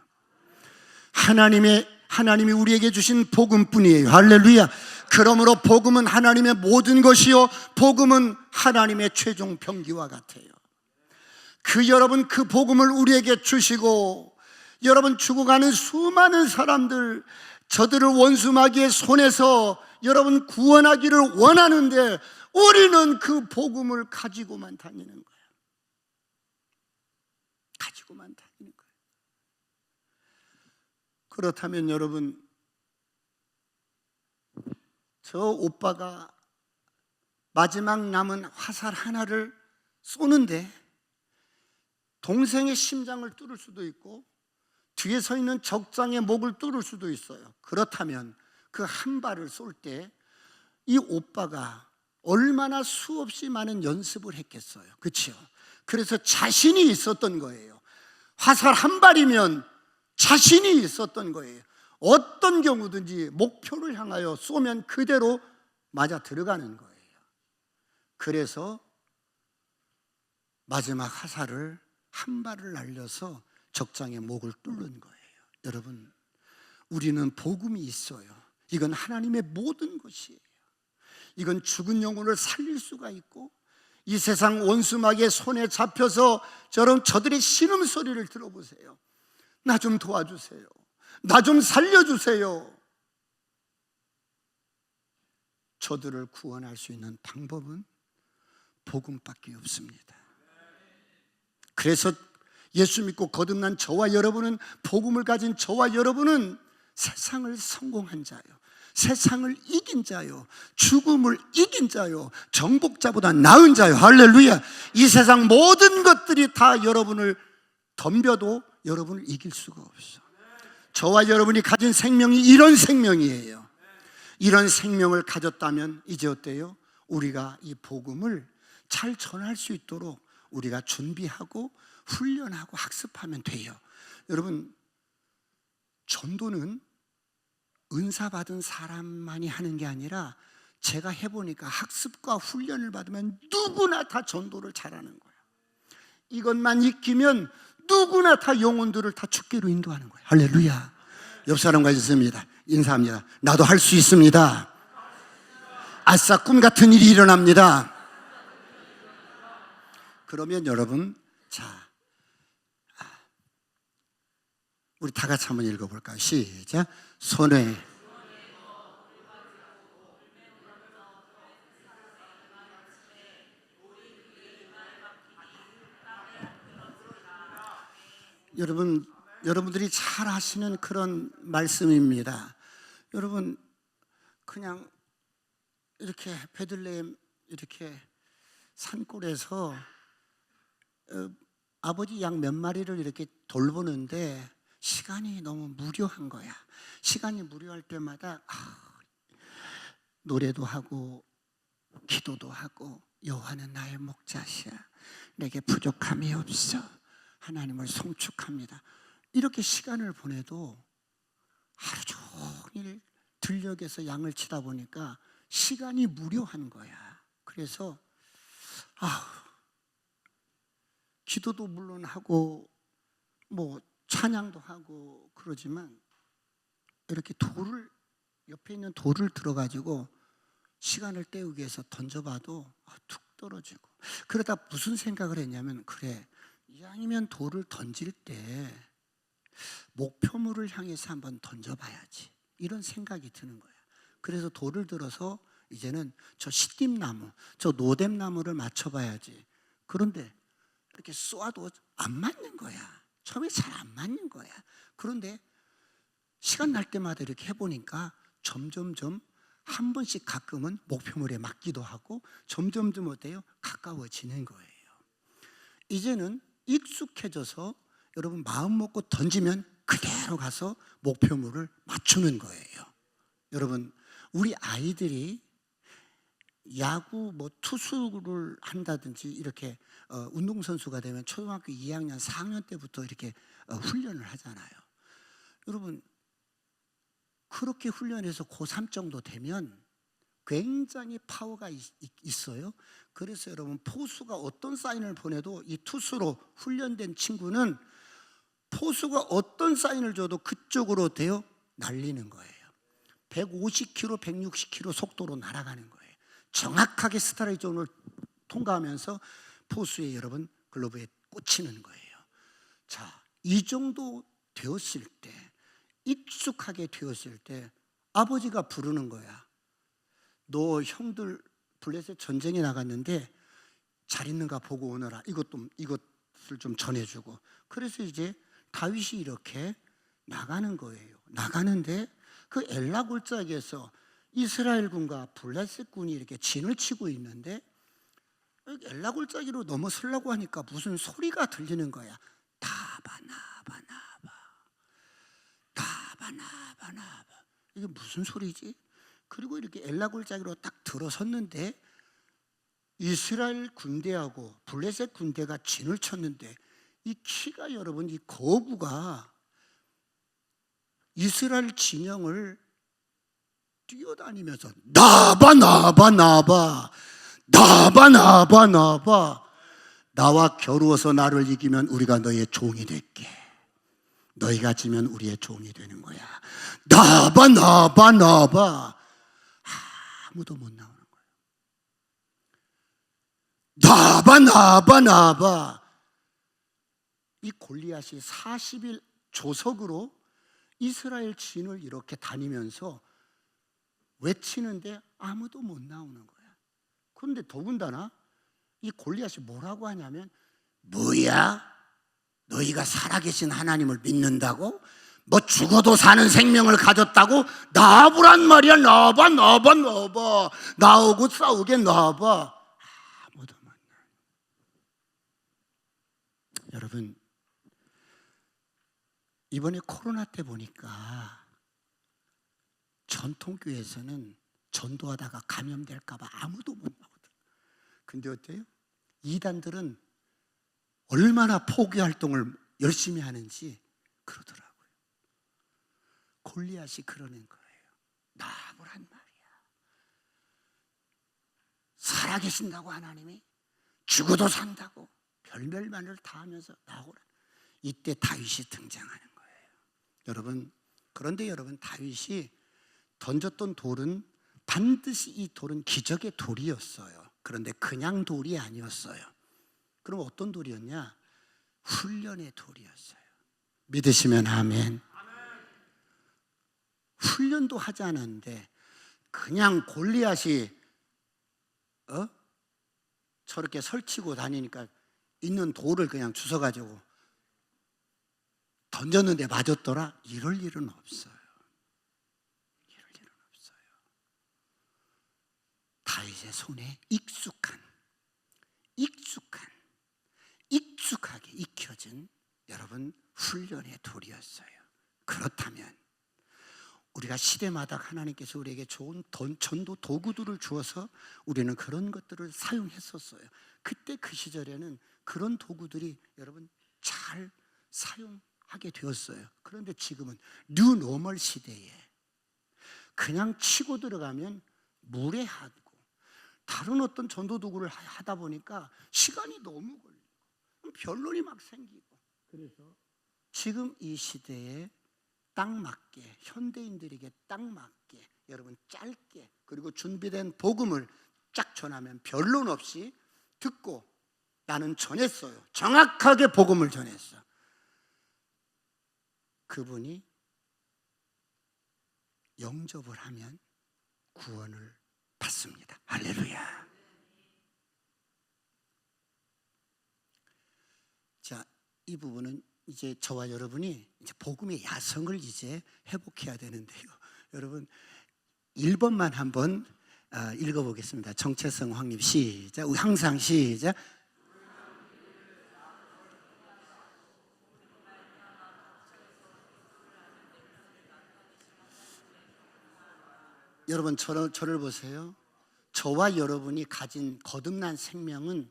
하나님이 우리에게 주신 복음뿐이에요. 할렐루야. 그러므로 복음은 하나님의 모든 것이요, 복음은 하나님의 최종 병기와 같아요. 여러분 그 복음을 우리에게 주시고, 여러분 죽어가는 수많은 사람들, 저들을 원수마귀의 손에서 여러분 구원하기를 원하는데 우리는 그 복음을 가지고만 다니는 거예요. 가지고만 다니는 거예요. 그렇다면 여러분, 저 오빠가 마지막 남은 화살 하나를 쏘는데 동생의 심장을 뚫을 수도 있고 뒤에 서 있는 적장의 목을 뚫을 수도 있어요. 그렇다면 그 한 발을 쏠 때 이 오빠가 얼마나 수없이 많은 연습을 했겠어요. 그렇죠? 그래서 자신이 있었던 거예요. 화살 한 발이면 자신이 있었던 거예요. 어떤 경우든지 목표를 향하여 쏘면 그대로 맞아 들어가는 거예요. 그래서 마지막 화살을 한 발을 날려서 적장의 목을 뚫는 거예요. 여러분, 우리는 복음이 있어요. 이건 하나님의 모든 것이에요. 이건 죽은 영혼을 살릴 수가 있고, 이 세상 원수마귀의 손에 잡혀서 저들의 신음소리를 들어보세요. 나 좀 도와주세요. 나 좀 살려주세요. 저들을 구원할 수 있는 방법은 복음밖에 없습니다. 그래서 예수 믿고 거듭난 저와 여러분은, 복음을 가진 저와 여러분은 세상을 성공한 자요, 세상을 이긴 자요, 죽음을 이긴 자요, 정복자보다 나은 자요. 할렐루야. 이 세상 모든 것들이 다 여러분을 덤벼도 여러분을 이길 수가 없어. 저와 여러분이 가진 생명이 이런 생명이에요. 이런 생명을 가졌다면 이제 어때요? 우리가 이 복음을 잘 전할 수 있도록 우리가 준비하고 훈련하고 학습하면 돼요. 여러분, 전도는 은사 받은 사람만이 하는 게 아니라 제가 해보니까 학습과 훈련을 받으면 누구나 다 전도를 잘하는 거예요. 이것만 익히면 누구나 다 영혼들을 다 주께로 인도하는 거예요. 할렐루야. 옆 사람과 있습니다. 인사합니다. 나도 할 수 있습니다. 아싸, 꿈 같은 일이 일어납니다. 그러면 여러분, 자, 우리 다 같이 한번 읽어볼까요? 시작. 손에 여러분들이 잘 아시는 그런 말씀입니다. 여러분, 그냥 이렇게 베들레헴 이렇게 산골에서 아버지 양 몇 마리를 이렇게 돌보는데 시간이 너무 무료한 거야. 시간이 무료할 때마다 노래도 하고 기도도 하고, 여호와는 나의 목자시야, 내게 부족함이 없어, 하나님을 송축합니다. 이렇게 시간을 보내도 하루 종일 들녘에서 양을 치다 보니까 시간이 무료한 거야. 그래서 기도도 물론 하고 뭐 찬양도 하고 그러지만 이렇게 옆에 있는 돌을 들어가지고 시간을 때우기 위해서 던져봐도 툭 떨어지고, 그러다 무슨 생각을 했냐면, 그래, 이왕이면 돌을 던질 때 목표물을 향해서 한번 던져봐야지, 이런 생각이 드는 거야. 그래서 돌을 들어서 이제는 저 시띠나무, 저 노뎀나무를 맞춰봐야지. 그런데 이렇게 쏘아도 안 맞는 거야. 처음에 잘 안 맞는 거야. 그런데 시간 날 때마다 이렇게 해보니까 점점점 한 번씩 가끔은 목표물에 맞기도 하고 점점점 어때요? 가까워지는 거예요. 이제는 익숙해져서 여러분 마음 먹고 던지면 그대로 가서 목표물을 맞추는 거예요. 여러분, 우리 아이들이 야구 투수를 한다든지 이렇게 운동선수가 되면 초등학교 2학년, 4학년 때부터 이렇게 훈련을 하잖아요. 여러분, 그렇게 훈련해서 고3 정도 되면 굉장히 파워가 있어요. 그래서 여러분, 포수가 어떤 사인을 보내도 이 투수로 훈련된 친구는 포수가 어떤 사인을 줘도 그쪽으로 돼요 날리는 거예요. 150km, 160km 속도로 날아가는 거예요. 정확하게 스트라이크 존을 통과하면서 포수의 여러분 글러브에 꽂히는 거예요. 자, 이 정도 되었을 때, 익숙하게 되었을 때 아버지가 부르는 거야. 너 형들 블레셋 전쟁에 나갔는데 잘 있는가 보고 오너라. 이것을 좀 전해주고. 그래서 이제 다윗이 이렇게 나가는 거예요. 나가는데 그 엘라 골짜기에서 이스라엘 군과 블레셋 군이 이렇게 진을 치고 있는데 엘라 골짜기로 넘어서려고 하니까 무슨 소리가 들리는 거야. 나바. 이게 무슨 소리지? 그리고 이렇게 엘라 골짜기로 딱 들어섰는데 이스라엘 군대하고 블레셋 군대가 진을 쳤는데 이 키가 여러분, 이 거구가 이스라엘 진영을 뛰어다니면서 나바 나와 겨루어서 나를 이기면 우리가 너의 종이 될게. 너희가 지면 우리의 종이 되는 거야. 나바 아무도 못 나오는 거예요. 나바 이 골리앗이 40일 조석으로 이스라엘 진을 이렇게 다니면서 외치는데 아무도 못 나오는 거야. 그런데 더군다나 이 골리앗이 뭐라고 하냐면, 뭐야? 너희가 살아계신 하나님을 믿는다고? 뭐 죽어도 사는 생명을 가졌다고? 나보란 말이야. 나봐. 나오고 싸우게 나봐. 아무도 못 나와. 여러분, 이번에 코로나 때 보니까 전통교회에서는 전도하다가 감염될까 봐 아무도 못 나오더라고요. 근데 어때요? 이단들은 얼마나 포교 활동을 열심히 하는지 그러더라고요. 골리앗이 그러는 거예요. 나보란 말이야. 살아계신다고 하나님이? 죽어도 산다고? 별별만을 다 하면서 나오라. 이때 다윗이 등장하는 거예요. 여러분, 그런데 여러분, 다윗이 던졌던 돌은 반드시 이 돌은 기적의 돌이었어요. 그런데 그냥 돌이 아니었어요. 그럼 어떤 돌이었냐? 훈련의 돌이었어요. 믿으시면 아멘. 훈련도 하지 않았는데 그냥 골리앗이 저렇게 설치고 다니니까 있는 돌을 그냥 주워가지고 던졌는데 맞았더라? 이럴 일은 없어요. 다윗의 손에 익숙하게 익혀진 여러분 훈련의 돌이었어요. 그렇다면 우리가 시대마다 하나님께서 우리에게 좋은 전도 도구들을 주어서 우리는 그런 것들을 사용했었어요. 그때 그 시절에는 그런 도구들이 여러분 잘 사용하게 되었어요. 그런데 지금은 뉴 노멀 시대에 그냥 치고 들어가면 무례하고 다른 어떤 전도 도구를 하다 보니까 시간이 너무 걸리고 변론이 막 생기고, 그래서 지금 이 시대에 딱 맞게, 현대인들에게 딱 맞게 여러분 짧게 그리고 준비된 복음을 쫙 전하면 변론 없이 듣고 나는 전했어요. 정확하게 복음을 전했어. 그분이 영접을 하면 구원을 받습니다. 할렐루야. 자, 이 부분은 이제 저와 여러분이 이제 복음의 야성을 이제 회복해야 되는데요. 여러분 1번만 한번 읽어보겠습니다. 정체성 확립 시작. 항상 시작. 여러분 저를 보세요. 저와 여러분이 가진 거듭난 생명은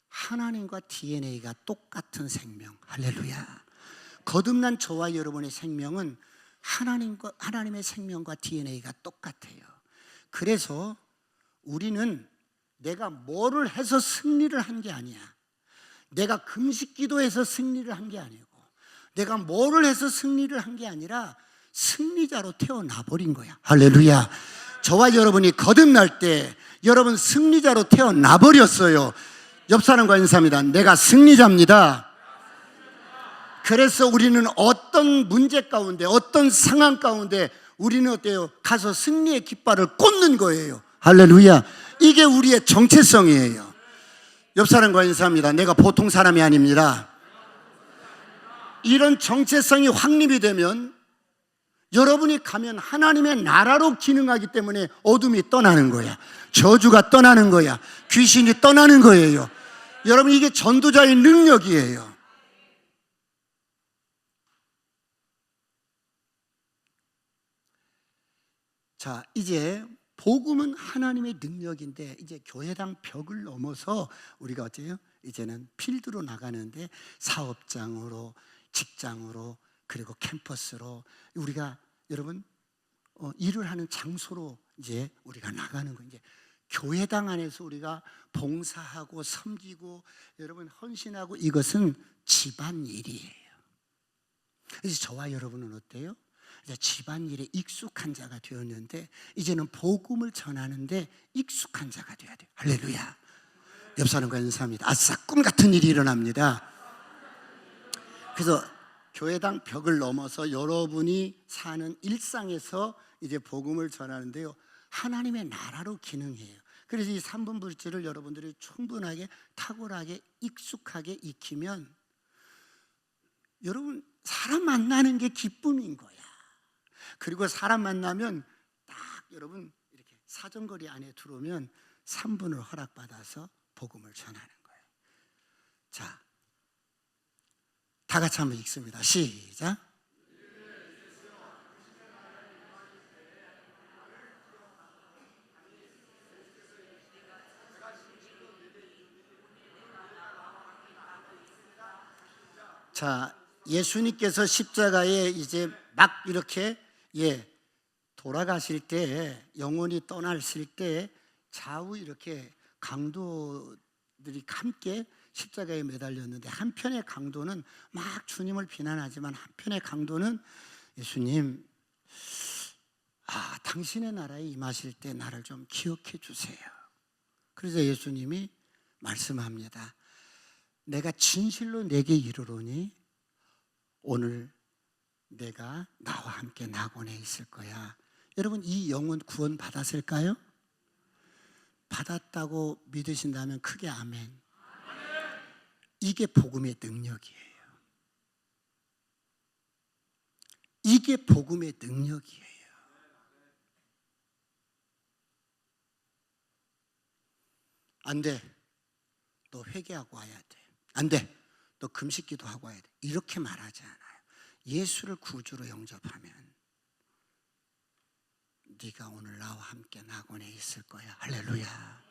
하나님과 DNA가 똑같은 생명. 할렐루야. 거듭난 저와 여러분의 생명은 하나님의 생명과 DNA가 똑같아요. 그래서 우리는 내가 뭐를 해서 승리를 한 게 아니야. 내가 금식 기도해서 승리를 한 게 아니고, 내가 뭐를 해서 승리를 한 게 아니라 승리자로 태어나 버린 거야. 할렐루야. 저와 여러분이 거듭날 때 여러분 승리자로 태어나 버렸어요. 옆 사람과 인사합니다. 내가 승리자입니다. 그래서 우리는 어떤 문제 가운데, 어떤 상황 가운데 우리는 어때요? 가서 승리의 깃발을 꽂는 거예요. 할렐루야. 이게 우리의 정체성이에요. 옆 사람과 인사합니다. 내가 보통 사람이 아닙니다. 이런 정체성이 확립이 되면 여러분이 가면 하나님의 나라로 기능하기 때문에 어둠이 떠나는 거야. 저주가 떠나는 거야. 귀신이 떠나는 거예요. 여러분 이게 전도자의 능력이에요. 자, 이제 복음은 하나님의 능력인데 이제 교회당 벽을 넘어서 우리가 어째요? 이제는 필드로 나가는데 사업장으로, 직장으로, 그리고 캠퍼스로 우리가 여러분 일을 하는 장소로 이제 우리가 나가는 거예요. 이제 교회당 안에서 우리가 봉사하고 섬기고 여러분 헌신하고 이것은 집안일이에요. 그래서 저와 여러분은 어때요? 이제 집안일에 익숙한 자가 되었는데 이제는 복음을 전하는데 익숙한 자가 되어야 돼요. 할렐루야. 옆 사람과 인사합니다. 아싸, 꿈 같은 일이 일어납니다. 그래서 교회당 벽을 넘어서 여러분이 사는 일상에서 이제 복음을 전하는데요, 하나님의 나라로 기능해요. 그래서 이 3분 불지를 여러분들이 충분하게 탁월하게 익숙하게 익히면 여러분 사람 만나는 게 기쁨인 거야. 그리고 사람 만나면 딱 여러분 이렇게 사정거리 안에 들어오면 3분을 허락받아서 복음을 전하는 거예요. 자, 다 같이 한번 읽습니다. 시작. 자, 예수님께서 십자가에 이제 막 이렇게 돌아가실 때, 영혼이 떠나실 때 좌우 이렇게 강도들이 함께 십자가에 매달렸는데 한편의 강도는 막 주님을 비난하지만 한편의 강도는 예수님, 당신의 나라에 임하실 때 나를 좀 기억해 주세요. 그래서 예수님이 말씀합니다. 내가 진실로 내게 이르노니 오늘 내가 나와 함께 낙원에 있을 거야. 여러분 이 영혼 구원 받았을까요? 받았다고 믿으신다면 크게 아멘. 이게 복음의 능력이에요. 이게 복음의 능력이에요. 안 돼. 너 회개하고 와야 돼. 안 돼. 너 금식기도 하고 와야 돼. 이렇게 말하지 않아요. 예수를 구주로 영접하면 네가 오늘 나와 함께 낙원에 있을 거야. 할렐루야.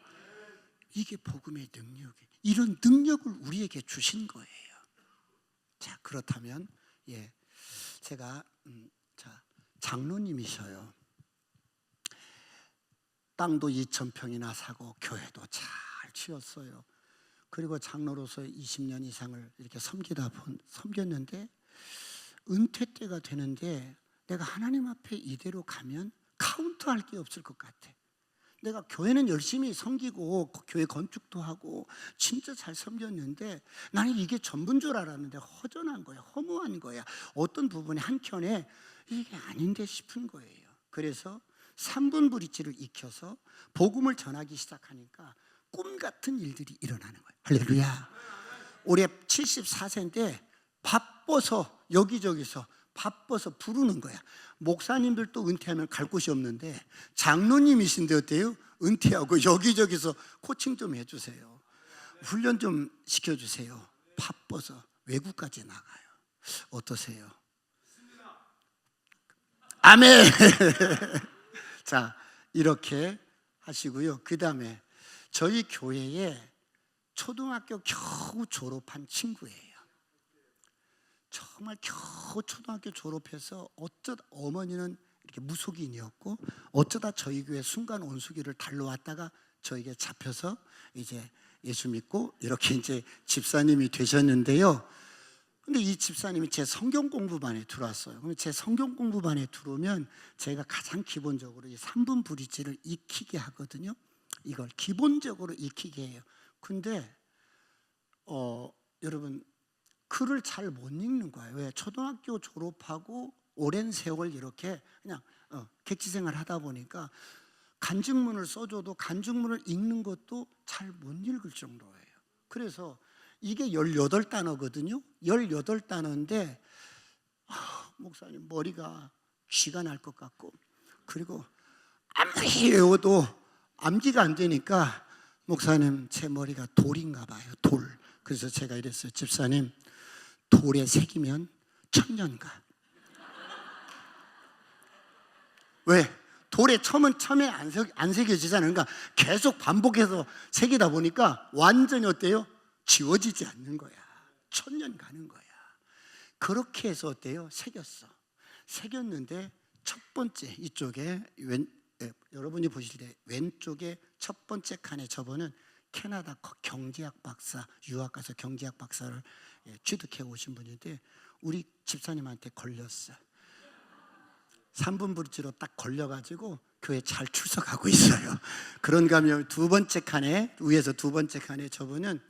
이게 복음의 능력이에요. 이런 능력을 우리에게 주신 거예요. 자, 그렇다면 제가 장로님이셔요. 땅도 2,000평이나 사고 교회도 잘 지었어요. 그리고 장로로서 20년 이상을 이렇게 섬겼는데 은퇴 때가 되는데 내가 하나님 앞에 이대로 가면 카운트할 게 없을 것 같아. 내가 교회는 열심히 섬기고 교회 건축도 하고 진짜 잘 섬겼는데 나는 이게 전부인 줄 알았는데 허전한 거야. 허무한 거야. 어떤 부분에 한켠에 이게 아닌데 싶은 거예요. 그래서 3분 브릿지를 익혀서 복음을 전하기 시작하니까 꿈 같은 일들이 일어나는 거예요. 할렐루야. 올해 74세인데 바빠서 여기저기서 바빠서 부르는 거야. 목사님들도 은퇴하면 갈 곳이 없는데 장로님이신데 어때요? 은퇴하고 여기저기서 코칭 좀 해주세요. 훈련 좀 시켜주세요. 바빠서 외국까지 나가요. 어떠세요? 아멘. 자, 이렇게 하시고요. 그 다음에 저희 교회에 초등학교 겨우 졸업한 친구예요. 정말 겨우 초등학교 졸업해서 어쩌다 어머니는 이렇게 무속인이었고 어쩌다 저희 교회 순간 온수기를 달러 왔다가 저에게 잡혀서 이제 예수 믿고 이렇게 이제 집사님이 되셨는데요. 근데 이 집사님이 제 성경 공부반에 들어왔어요. 그럼 제 성경 공부반에 들어오면 제가 가장 기본적으로 이 3분 브릿지를 익히게 하거든요. 이걸 기본적으로 익히게 해요. 근데 여러분 글을 잘 못 읽는 거예요. 왜? 초등학교 졸업하고 오랜 세월 이렇게 그냥 객지생활 하다 보니까 간증문을 써줘도 간증문을 읽는 것도 잘 못 읽을 정도예요. 그래서 이게 18단어거든요. 18단어인데 목사님 머리가 쥐가 날 것 같고 그리고 아무리 외워도 암기가 안 되니까 목사님 제 머리가 돌인가 봐요. 돌. 그래서 제가 이랬어요. 집사님 돌에 새기면 천년 가. 왜? 돌에 처음에 안 새겨지잖아요. 그러니까 계속 반복해서 새기다 보니까 완전히 어때요? 지워지지 않는 거야. 천년 가는 거야. 그렇게 해서 어때요? 새겼는데 첫 번째 이쪽에 여러분이 보실 때 왼쪽에 첫 번째 칸에 저번은 캐나다 경제학 박사, 유학 가서 경제학 박사를 취득해 오신 분인데 우리 집사님한테 걸렸어. 3분 브릿지로 딱 걸려가지고 교회 잘 출석하고 있어요. 그런가 하면 두 번째 칸에 위에서 두 번째 칸에 저분은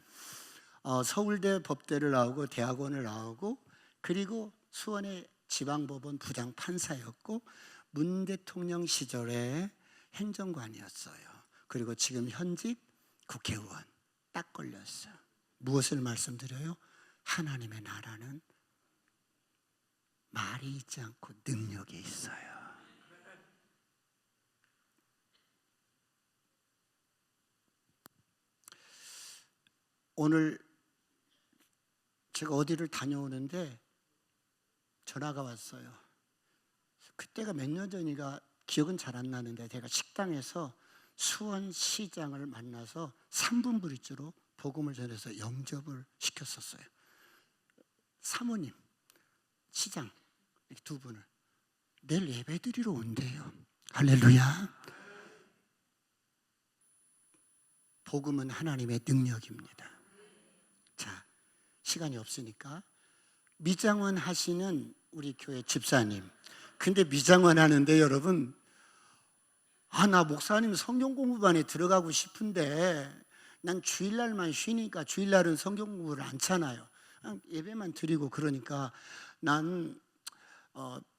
서울대 법대를 나오고 대학원을 나오고 그리고 수원의 지방법원 부장 판사였고 문 대통령 시절에 행정관이었어요. 그리고 지금 현직 국회의원 딱 걸렸어요. 무엇을 말씀드려요? 하나님의 나라는 말이 있지 않고 능력이 있어요. 오늘 제가 어디를 다녀오는데 전화가 왔어요. 그때가 몇 년 전인가 기억은 잘 안 나는데 제가 식당에서 수원시장을 만나서 3분 브릿지로 복음을 전해서 영접을 시켰었어요. 사모님, 시장 이렇게 두 분을 내일 예배드리러 온대요. 할렐루야. 복음은 하나님의 능력입니다. 자, 시간이 없으니까 미장원 하시는 우리 교회 집사님. 근데 미장원 하는데 여러분 나 목사님 성경 공부반에 들어가고 싶은데 난 주일날만 쉬니까 주일날은 성경 공부를 안 차나요. 예배만 드리고 그러니까 난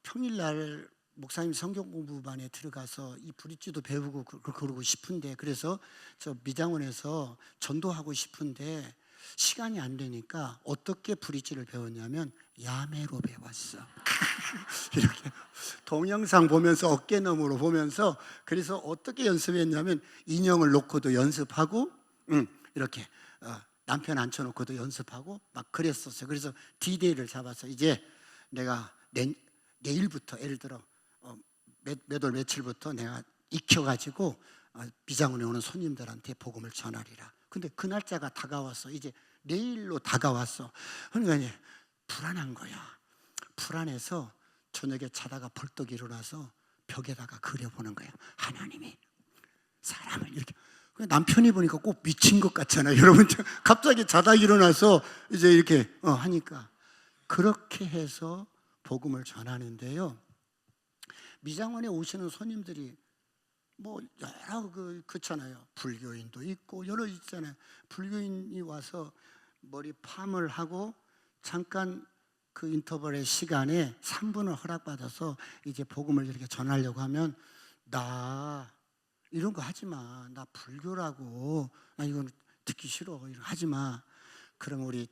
평일날 목사님 성경 공부반에 들어가서 이 브릿지도 배우고 그러고 싶은데 그래서 저 미장원에서 전도하고 싶은데 시간이 안 되니까 어떻게 브릿지를 배웠냐면 야매로 배웠어. 이렇게 동영상 보면서 어깨너머로 보면서 그래서 어떻게 연습했냐면 인형을 놓고도 연습하고 이렇게 남편 앉혀놓고도 연습하고 막 그랬었어요. 그래서 D-Day를 잡아서 이제 내가 내일부터 예를 들어 몇 월 며칠부터 내가 익혀가지고 비장원에 오는 손님들한테 복음을 전하리라. 근데 그 날짜가 다가왔어. 이제 내일로 다가왔어. 그러니까 이제 불안한 거야. 불안해서 저녁에 자다가 벌떡 일어나서 벽에다가 그려보는 거야. 하나님이 사람을 이렇게. 남편이 보니까 꼭 미친 것 같잖아요. 여러분 갑자기 자다 일어나서 이제 이렇게 하니까 그렇게 해서 복음을 전하는데요. 미장원에 오시는 손님들이 뭐 여러 그렇잖아요. 불교인도 있고 여러 있잖아요. 불교인이 와서 머리 팜을 하고 잠깐 그 인터벌의 시간에 3분을 허락받아서 이제 복음을 이렇게 전하려고 하면 나 이런 거 하지 마. 나 불교라고. 나 이건 듣기 싫어. 이런 거 하지 마. 그럼 우리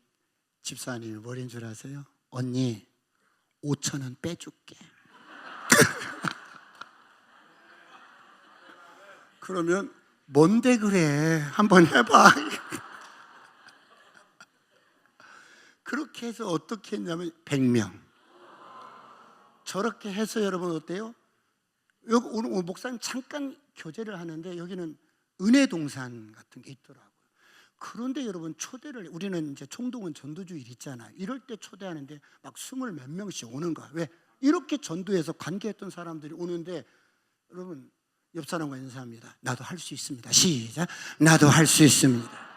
집사님이 뭐인 줄 아세요? 언니 5,000원 빼줄게. 그러면 뭔데 그래? 한번 해봐. 그렇게 해서 어떻게 했냐면 100명. 저렇게 해서 여러분 어때요? 여기 오늘 목사님 잠깐 교제를 하는데 여기는 은혜동산 같은 게 있더라고요. 그런데 여러분 초대를, 우리는 이제 총동원 전도주일 있잖아요. 이럴 때 초대하는데 막 20 몇 명씩 오는 거야. 왜? 이렇게 전도해서 관계했던 사람들이 오는데, 여러분 옆 사람과 인사합니다. 나도 할 수 있습니다. 시작. 나도 할 수 있습니다.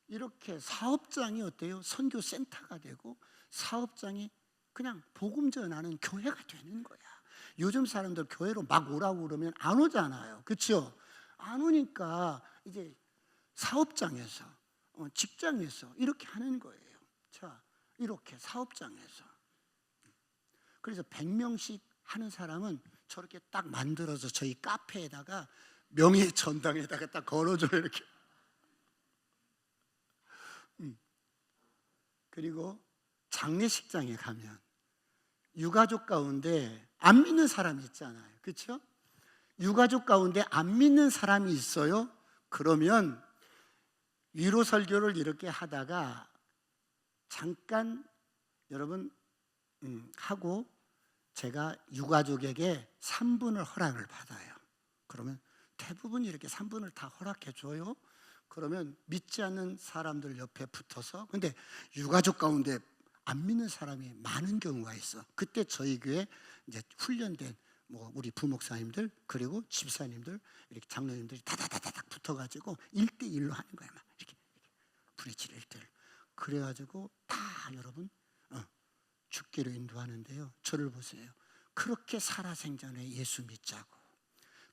이렇게 사업장이 어때요? 선교센터가 되고 사업장이 그냥 복음 전하는 교회가 되는 거야. 요즘 사람들 교회로 막 오라고 그러면 안 오잖아요. 그렇죠? 안 오니까 이제 사업장에서, 직장에서 이렇게 하는 거예요. 자, 이렇게 사업장에서. 그래서 100명씩 하는 사람은 저렇게 딱 만들어서 저희 카페에다가 명예전당에다가 딱 걸어줘요. 이렇게. 그리고 장례식장에 가면 유가족 가운데 안 믿는 사람이 있잖아요. 그렇죠? 유가족 가운데 안 믿는 사람이 있어요. 그러면 위로 설교를 이렇게 하다가 잠깐 여러분 하고 제가 유가족에게 3분을 허락을 받아요. 그러면 대부분 이렇게 3분을 다 허락해 줘요. 그러면 믿지 않는 사람들 옆에 붙어서, 근데 유가족 가운데 안 믿는 사람이 많은 경우가 있어. 그때 저희 교회 이제 훈련된 우리 부목사님들 그리고 집사님들 이렇게 장로님들이 다다다닥 붙어가지고 1대1로 하는 거야. 막 이렇게 브릿지를 1대1. 그래가지고 다 여러분 죽기로 인도하는데요. 저를 보세요. 그렇게 살아생전에 예수 믿자고,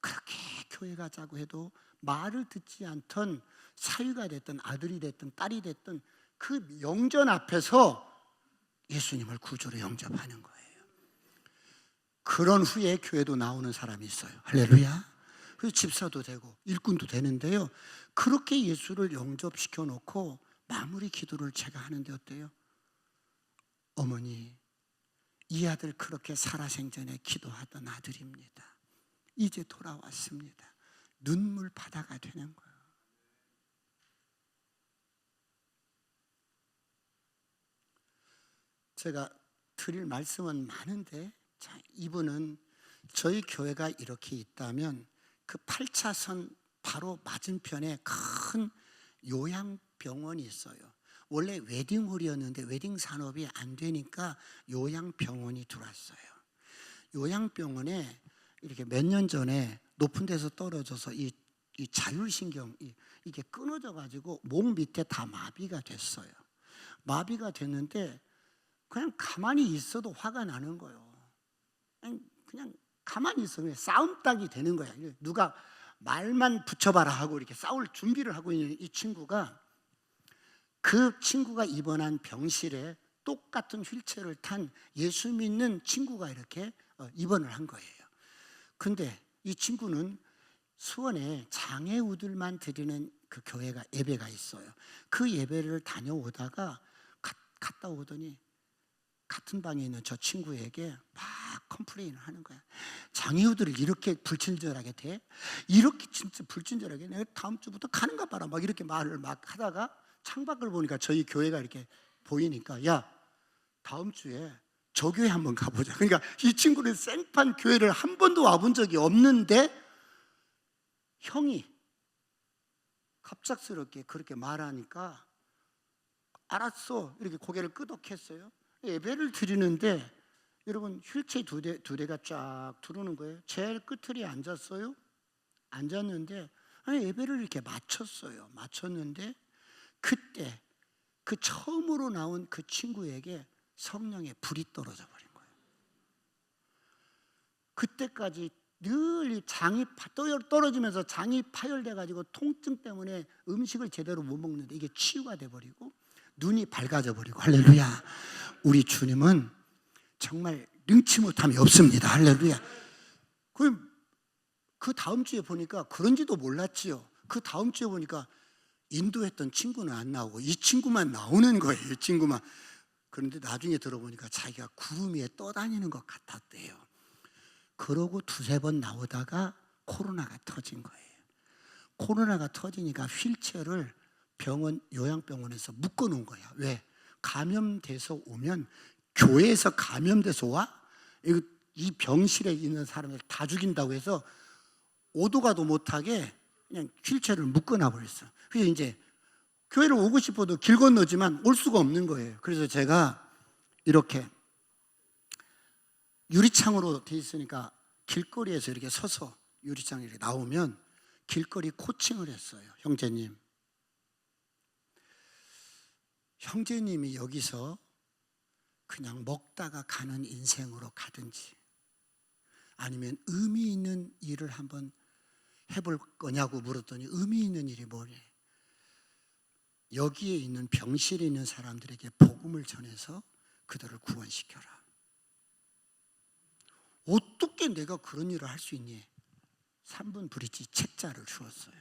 그렇게 교회 가자고 해도 말을 듣지 않던 사위가 됐든 아들이 됐든 딸이 됐든 그 영전 앞에서 예수님을 구주로 영접하는 거예요. 그런 후에 교회도 나오는 사람이 있어요. 할렐루야. 그래서 집사도 되고 일꾼도 되는데요. 그렇게 예수를 영접시켜 놓고 마무리 기도를 제가 하는데 어때요? 어머니, 이 아들 그렇게 살아생전에 기도하던 아들입니다. 이제 돌아왔습니다. 눈물 바다가 되는 거예요. 제가 드릴 말씀은 많은데, 자, 이분은 저희 교회가 이렇게 있다면 그 8차선 바로 맞은편에 큰 요양병원이 있어요. 원래 웨딩홀이었는데 웨딩 산업이 안 되니까 요양병원이 들어왔어요. 요양병원에 이렇게 몇 년 전에 높은 데서 떨어져서 이 자율신경 이게 끊어져 가지고 목 밑에 다 마비가 됐어요. 마비가 됐는데 그냥 가만히 있어도 화가 나는 거예요. 그냥 가만히 있으면 싸움닭이 되는 거야. 누가 말만 붙여봐라 하고 이렇게 싸울 준비를 하고 있는 이 친구가, 그 친구가 입원한 병실에 똑같은 휠체어를 탄 예수 믿는 친구가 이렇게 입원을 한 거예요. 근데 이 친구는 수원에 장애우들만 드리는 그 교회가 예배가 있어요. 그 예배를 다녀오다가 갔다 오더니 같은 방에 있는 저 친구에게 막 컴플레인을 하는 거야. 장애우들을 이렇게 불친절하게 돼? 이렇게 진짜 불친절하게? 내가 다음 주부터 가는가 봐라. 막 이렇게 말을 막 하다가 창밖을 보니까 저희 교회가 이렇게 보이니까, 야, 다음 주에 저 교회 한번 가보자. 그러니까 이 친구는 생판 교회를 한 번도 와본 적이 없는데 형이 갑작스럽게 그렇게 말하니까 알았어 이렇게 고개를 끄덕했어요. 예배를 드리는데 여러분 휠체어 두 대가 쫙 들어오는 거예요. 제일 끝에 앉았어요. 앉았는데 예배를 이렇게 마쳤어요. 마쳤는데 그때 그 처음으로 나온 그 친구에게 성령의 불이 떨어져 버린 거예요. 그때까지 늘 장이 떨어지면서 장이 파열돼 가지고 통증 때문에 음식을 제대로 못 먹는데 이게 치유가 돼 버리고 눈이 밝아져 버리고, 할렐루야. 우리 주님은 정말 능치 못함이 없습니다. 할렐루야. 그 다음 주에 보니까 그런지도 몰랐지요. 그 다음 주에 보니까 인도했던 친구는 안 나오고 이 친구만 나오는 거예요. 이 친구만. 그런데 나중에 들어보니까 자기가 구름 위에 떠다니는 것 같았대요. 그러고 두세 번 나오다가 코로나가 터진 거예요. 코로나가 터지니까 휠체어를 요양병원에서 묶어놓은 거야. 왜? 감염돼서 오면, 교회에서 감염돼서 와? 이 병실에 있는 사람을 다 죽인다고 해서 오도 가도 못하게 그냥 휠체어를 묶어놔 버렸어. 그래서 이제 교회를 오고 싶어도 길 건너지만 올 수가 없는 거예요. 그래서 제가 이렇게 유리창으로 돼 있으니까 길거리에서 이렇게 서서 유리창에 이렇게 나오면 길거리 코칭을 했어요. 형제님이 여기서 그냥 먹다가 가는 인생으로 가든지, 아니면 의미 있는 일을 한번 해볼 거냐고 물었더니 의미 있는 일이 뭐래? 여기에 있는 병실에 있는 사람들에게 복음을 전해서 그들을 구원시켜라. 어떻게 내가 그런 일을 할 수 있니? 3분 브릿지 책자를 주었어요.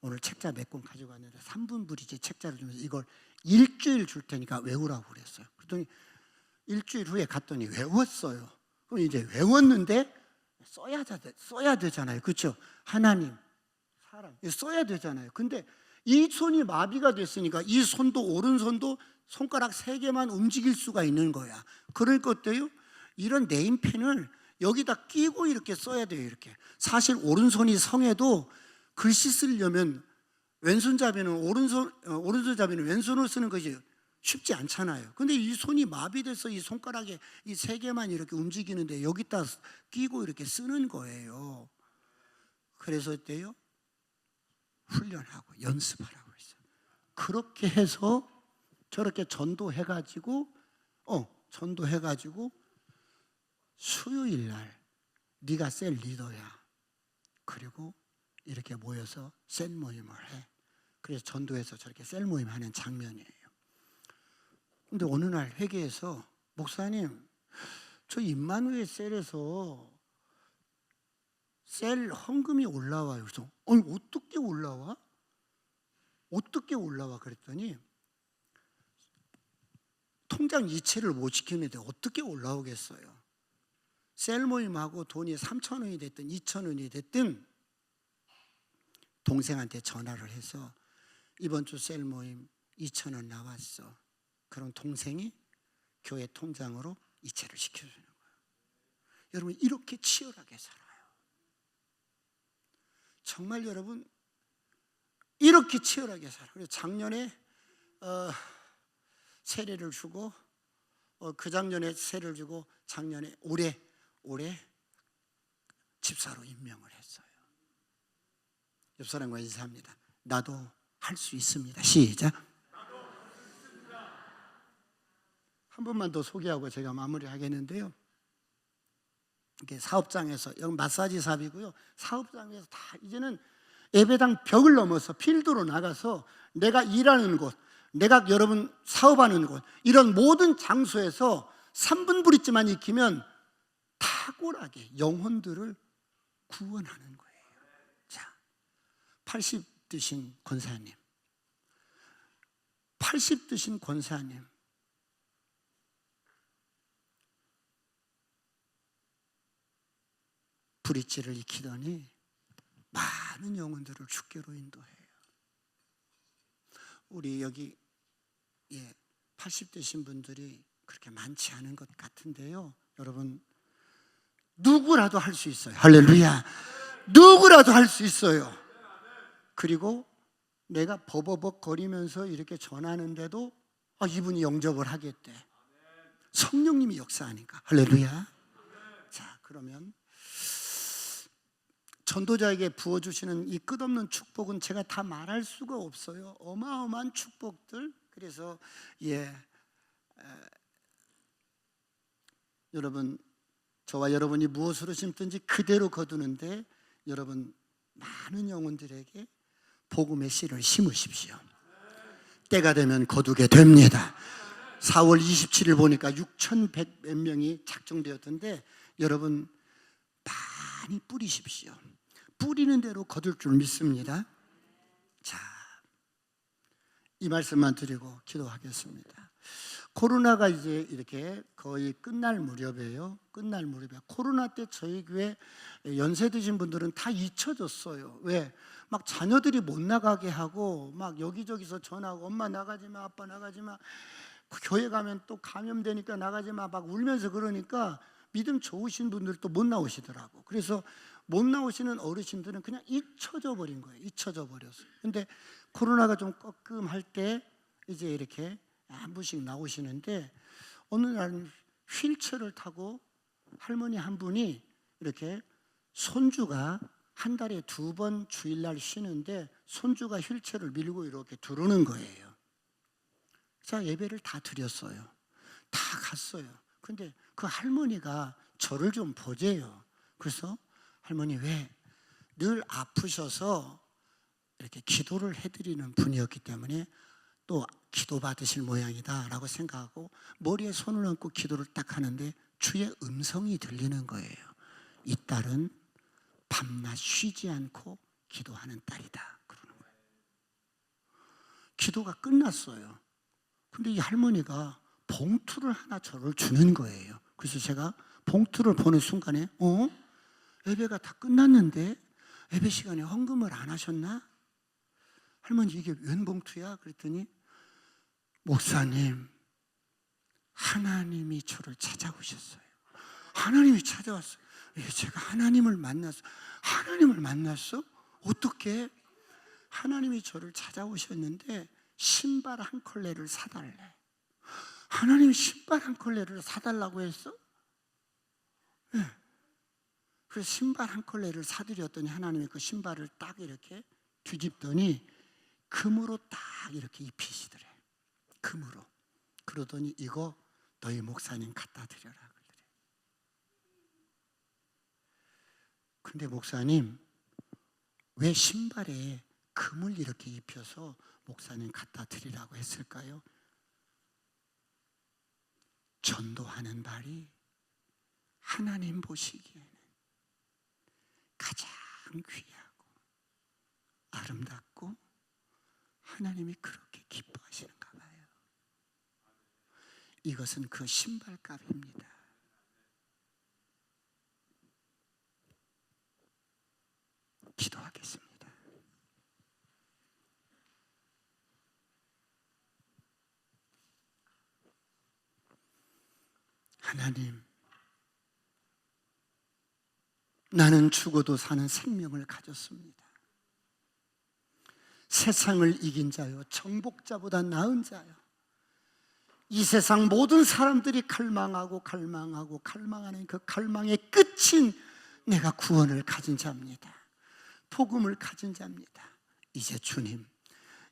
오늘 책자 몇 권 가져갔는데 3분 브릿지 책자를 주면서 이걸 일주일 줄 테니까 외우라고 그랬어요. 그랬더니 일주일 후에 갔더니 외웠어요. 그럼 이제 외웠는데 써야 되잖아요. 그렇죠? 하나님, 사람, 써야 되잖아요. 근데 이 손이 마비가 됐으니까 이 손도, 오른손도 손가락 3개만 움직일 수가 있는 거야. 그럴 것도요, 이런 네임펜을 여기다 끼고 이렇게 써야 돼요. 이렇게. 사실 오른손이 성해도 글씨 쓰려면 왼손잡이는 오른손잡이는 왼손으로 쓰는 것이 쉽지 않잖아요. 근데 이 손이 마비돼서 이 손가락에 이 3개만 이렇게 움직이는데 여기다 끼고 이렇게 쓰는 거예요. 그래서 때요, 훈련하고 연습하라고 했어요. 그렇게 해서 저렇게 전도해가지고 수요일 날 네가 셀 리더야. 그리고 이렇게 모여서 셀 모임을 해. 그래서 전도해서 저렇게 셀 모임 하는 장면이에요. 근데 어느 날 회개에서, 목사님, 저 임마누엘 셀에서 셀 헌금이 올라와요. 그래서 어떻게 올라와? 어떻게 올라와? 그랬더니 통장 이체를 못 시키는데 어떻게 올라오겠어요? 셀 모임하고 돈이 3,000원이 됐든 2,000원이 됐든 동생한테 전화를 해서 이번 주 셀 모임 2,000원 나왔어. 그럼 동생이 교회 통장으로 이체를 시켜주는 거예요. 여러분, 이렇게 치열하게 살아요. 정말 여러분, 이렇게 치열하게 살아요. 그래서 작년에 세례를 주고, 그 작년에 세례를 주고, 작년에 올해 집사로 임명을 했어요. 옆 사람과 인사합니다. 나도 할 수 있습니다. 시작. 한 번만 더 소개하고 제가 마무리하겠는데요. 이게 사업장에서, 여기 마사지 샵이고요. 사업장에서 다 이제는 예배당 벽을 넘어서 필드로 나가서 내가 일하는 곳, 내가 여러분 사업하는 곳, 이런 모든 장소에서 3분 브릿지만 익히면 탁월하게 영혼들을 구원하는 거예요. 자, 80 드신 권사님, 80 드신 권사님, 브릿지를 익히더니 많은 영혼들을 주께로 인도해요. 우리 여기 80 되신 분들이 그렇게 많지 않은 것 같은데요, 여러분, 누구라도 할 수 있어요. 할렐루야. 누구라도 할 수 있어요. 그리고 내가 버버벅 거리면서 이렇게 전하는데도 이분이 영접을 하겠대. 성령님이 역사하니까. 할렐루야. 자, 그러면 전도자에게 부어주시는 이 끝없는 축복은 제가 다 말할 수가 없어요. 어마어마한 축복들. 그래서 여러분, 저와 여러분이 무엇으로 심든지 그대로 거두는데, 여러분 많은 영혼들에게 복음의 씨를 심으십시오. 때가 되면 거두게 됩니다. 4월 27일 보니까 6,100 몇 명이 작정되었던데, 여러분 많이 뿌리십시오. 뿌리는 대로 거둘 줄 믿습니다. 자, 이 말씀만 드리고 기도하겠습니다. 코로나가 이제 이렇게 거의 끝날 무렵이에요. 끝날 무렵에 코로나 때 저희 교회 연세 드신 분들은 다 잊혀졌어요. 왜? 막 자녀들이 못 나가게 하고 막 여기저기서 전화하고 엄마 나가지 마, 아빠 나가지 마. 교회 가면 또 감염되니까 나가지 마 막 울면서 그러니까 믿음 좋으신 분들도 못 나오시더라고. 그래서 못 나오시는 어르신들은 그냥 잊혀져 버린 거예요. 잊혀져 버렸어요. 근데 코로나가 좀 꺾음할 때 이제 이렇게 한 분씩 나오시는데 어느 날 휠체어를 타고 할머니 한 분이 이렇게 손주가 한 달에 2번 주일날 쉬는데 손주가 휠체어를 밀고 이렇게 들어오는 거예요. 자, 예배를 다 드렸어요. 다 갔어요. 근데 그 할머니가 저를 좀 보재요. 그래서 할머니 왜? 늘 아프셔서 이렇게 기도를 해드리는 분이었기 때문에 또 기도 받으실 모양이다 라고 생각하고 머리에 손을 얹고 기도를 딱 하는데 주의 음성이 들리는 거예요. 이 딸은 밤낮 쉬지 않고 기도하는 딸이다 그러는 거예요. 기도가 끝났어요. 근데 이 할머니가 봉투를 하나 저를 주는 거예요. 그래서 제가 봉투를 보는 순간에 예배가 다 끝났는데 예배 시간에 헌금을 안 하셨나? 할머니 이게 웬 봉투야? 그랬더니 목사님, 하나님이 저를 찾아오셨어요. 하나님이 찾아왔어요. 제가 하나님을 만났어. 하나님을 만났어? 어떻게? 하나님이 저를 찾아오셨는데 신발 한 컬레를 사달래. 하나님이 신발 한 컬레를 사달라고 했어? 네. 그래서 신발 한 컬레를 사드렸더니 하나님이 그 신발을 딱 이렇게 뒤집더니 금으로 딱 이렇게 입히시더래. 금으로. 그러더니 이거 너희 목사님 갖다 드려라 그러더래. 근데 목사님 왜 신발에 금을 이렇게 입혀서 목사님 갖다 드리라고 했을까요? 전도하는 발이 하나님 보시기에는 가장 귀하고 아름답고 하나님이 그렇게 기뻐하시는가 봐요. 이것은 그 신발값입니다. 기도하겠습니다. 하나님, 나는 죽어도 사는 생명을 가졌습니다. 세상을 이긴 자요, 정복자보다 나은 자요. 이 세상 모든 사람들이 갈망하는 그 갈망의 끝인 내가 구원을 가진 자입니다. 복음을 가진 자입니다. 이제 주님,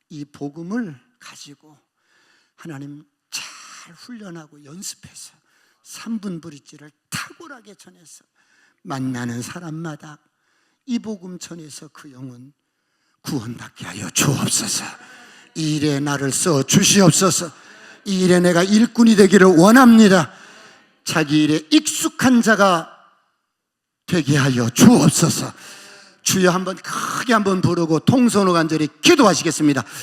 이 복음을 가지고 하나님 잘 훈련하고 연습해서 3분 브릿지를 탁월하게 전해서 만나는 사람마다 이 복음 전해서 그 영혼 구원받게 하여 주옵소서. 이 일에 나를 써 주시옵소서. 이 일에 내가 일꾼이 되기를 원합니다. 자기 일에 익숙한 자가 되게 하여 주옵소서. 주여 한번 크게 한번 부르고 통성으로 간절히 기도하시겠습니다.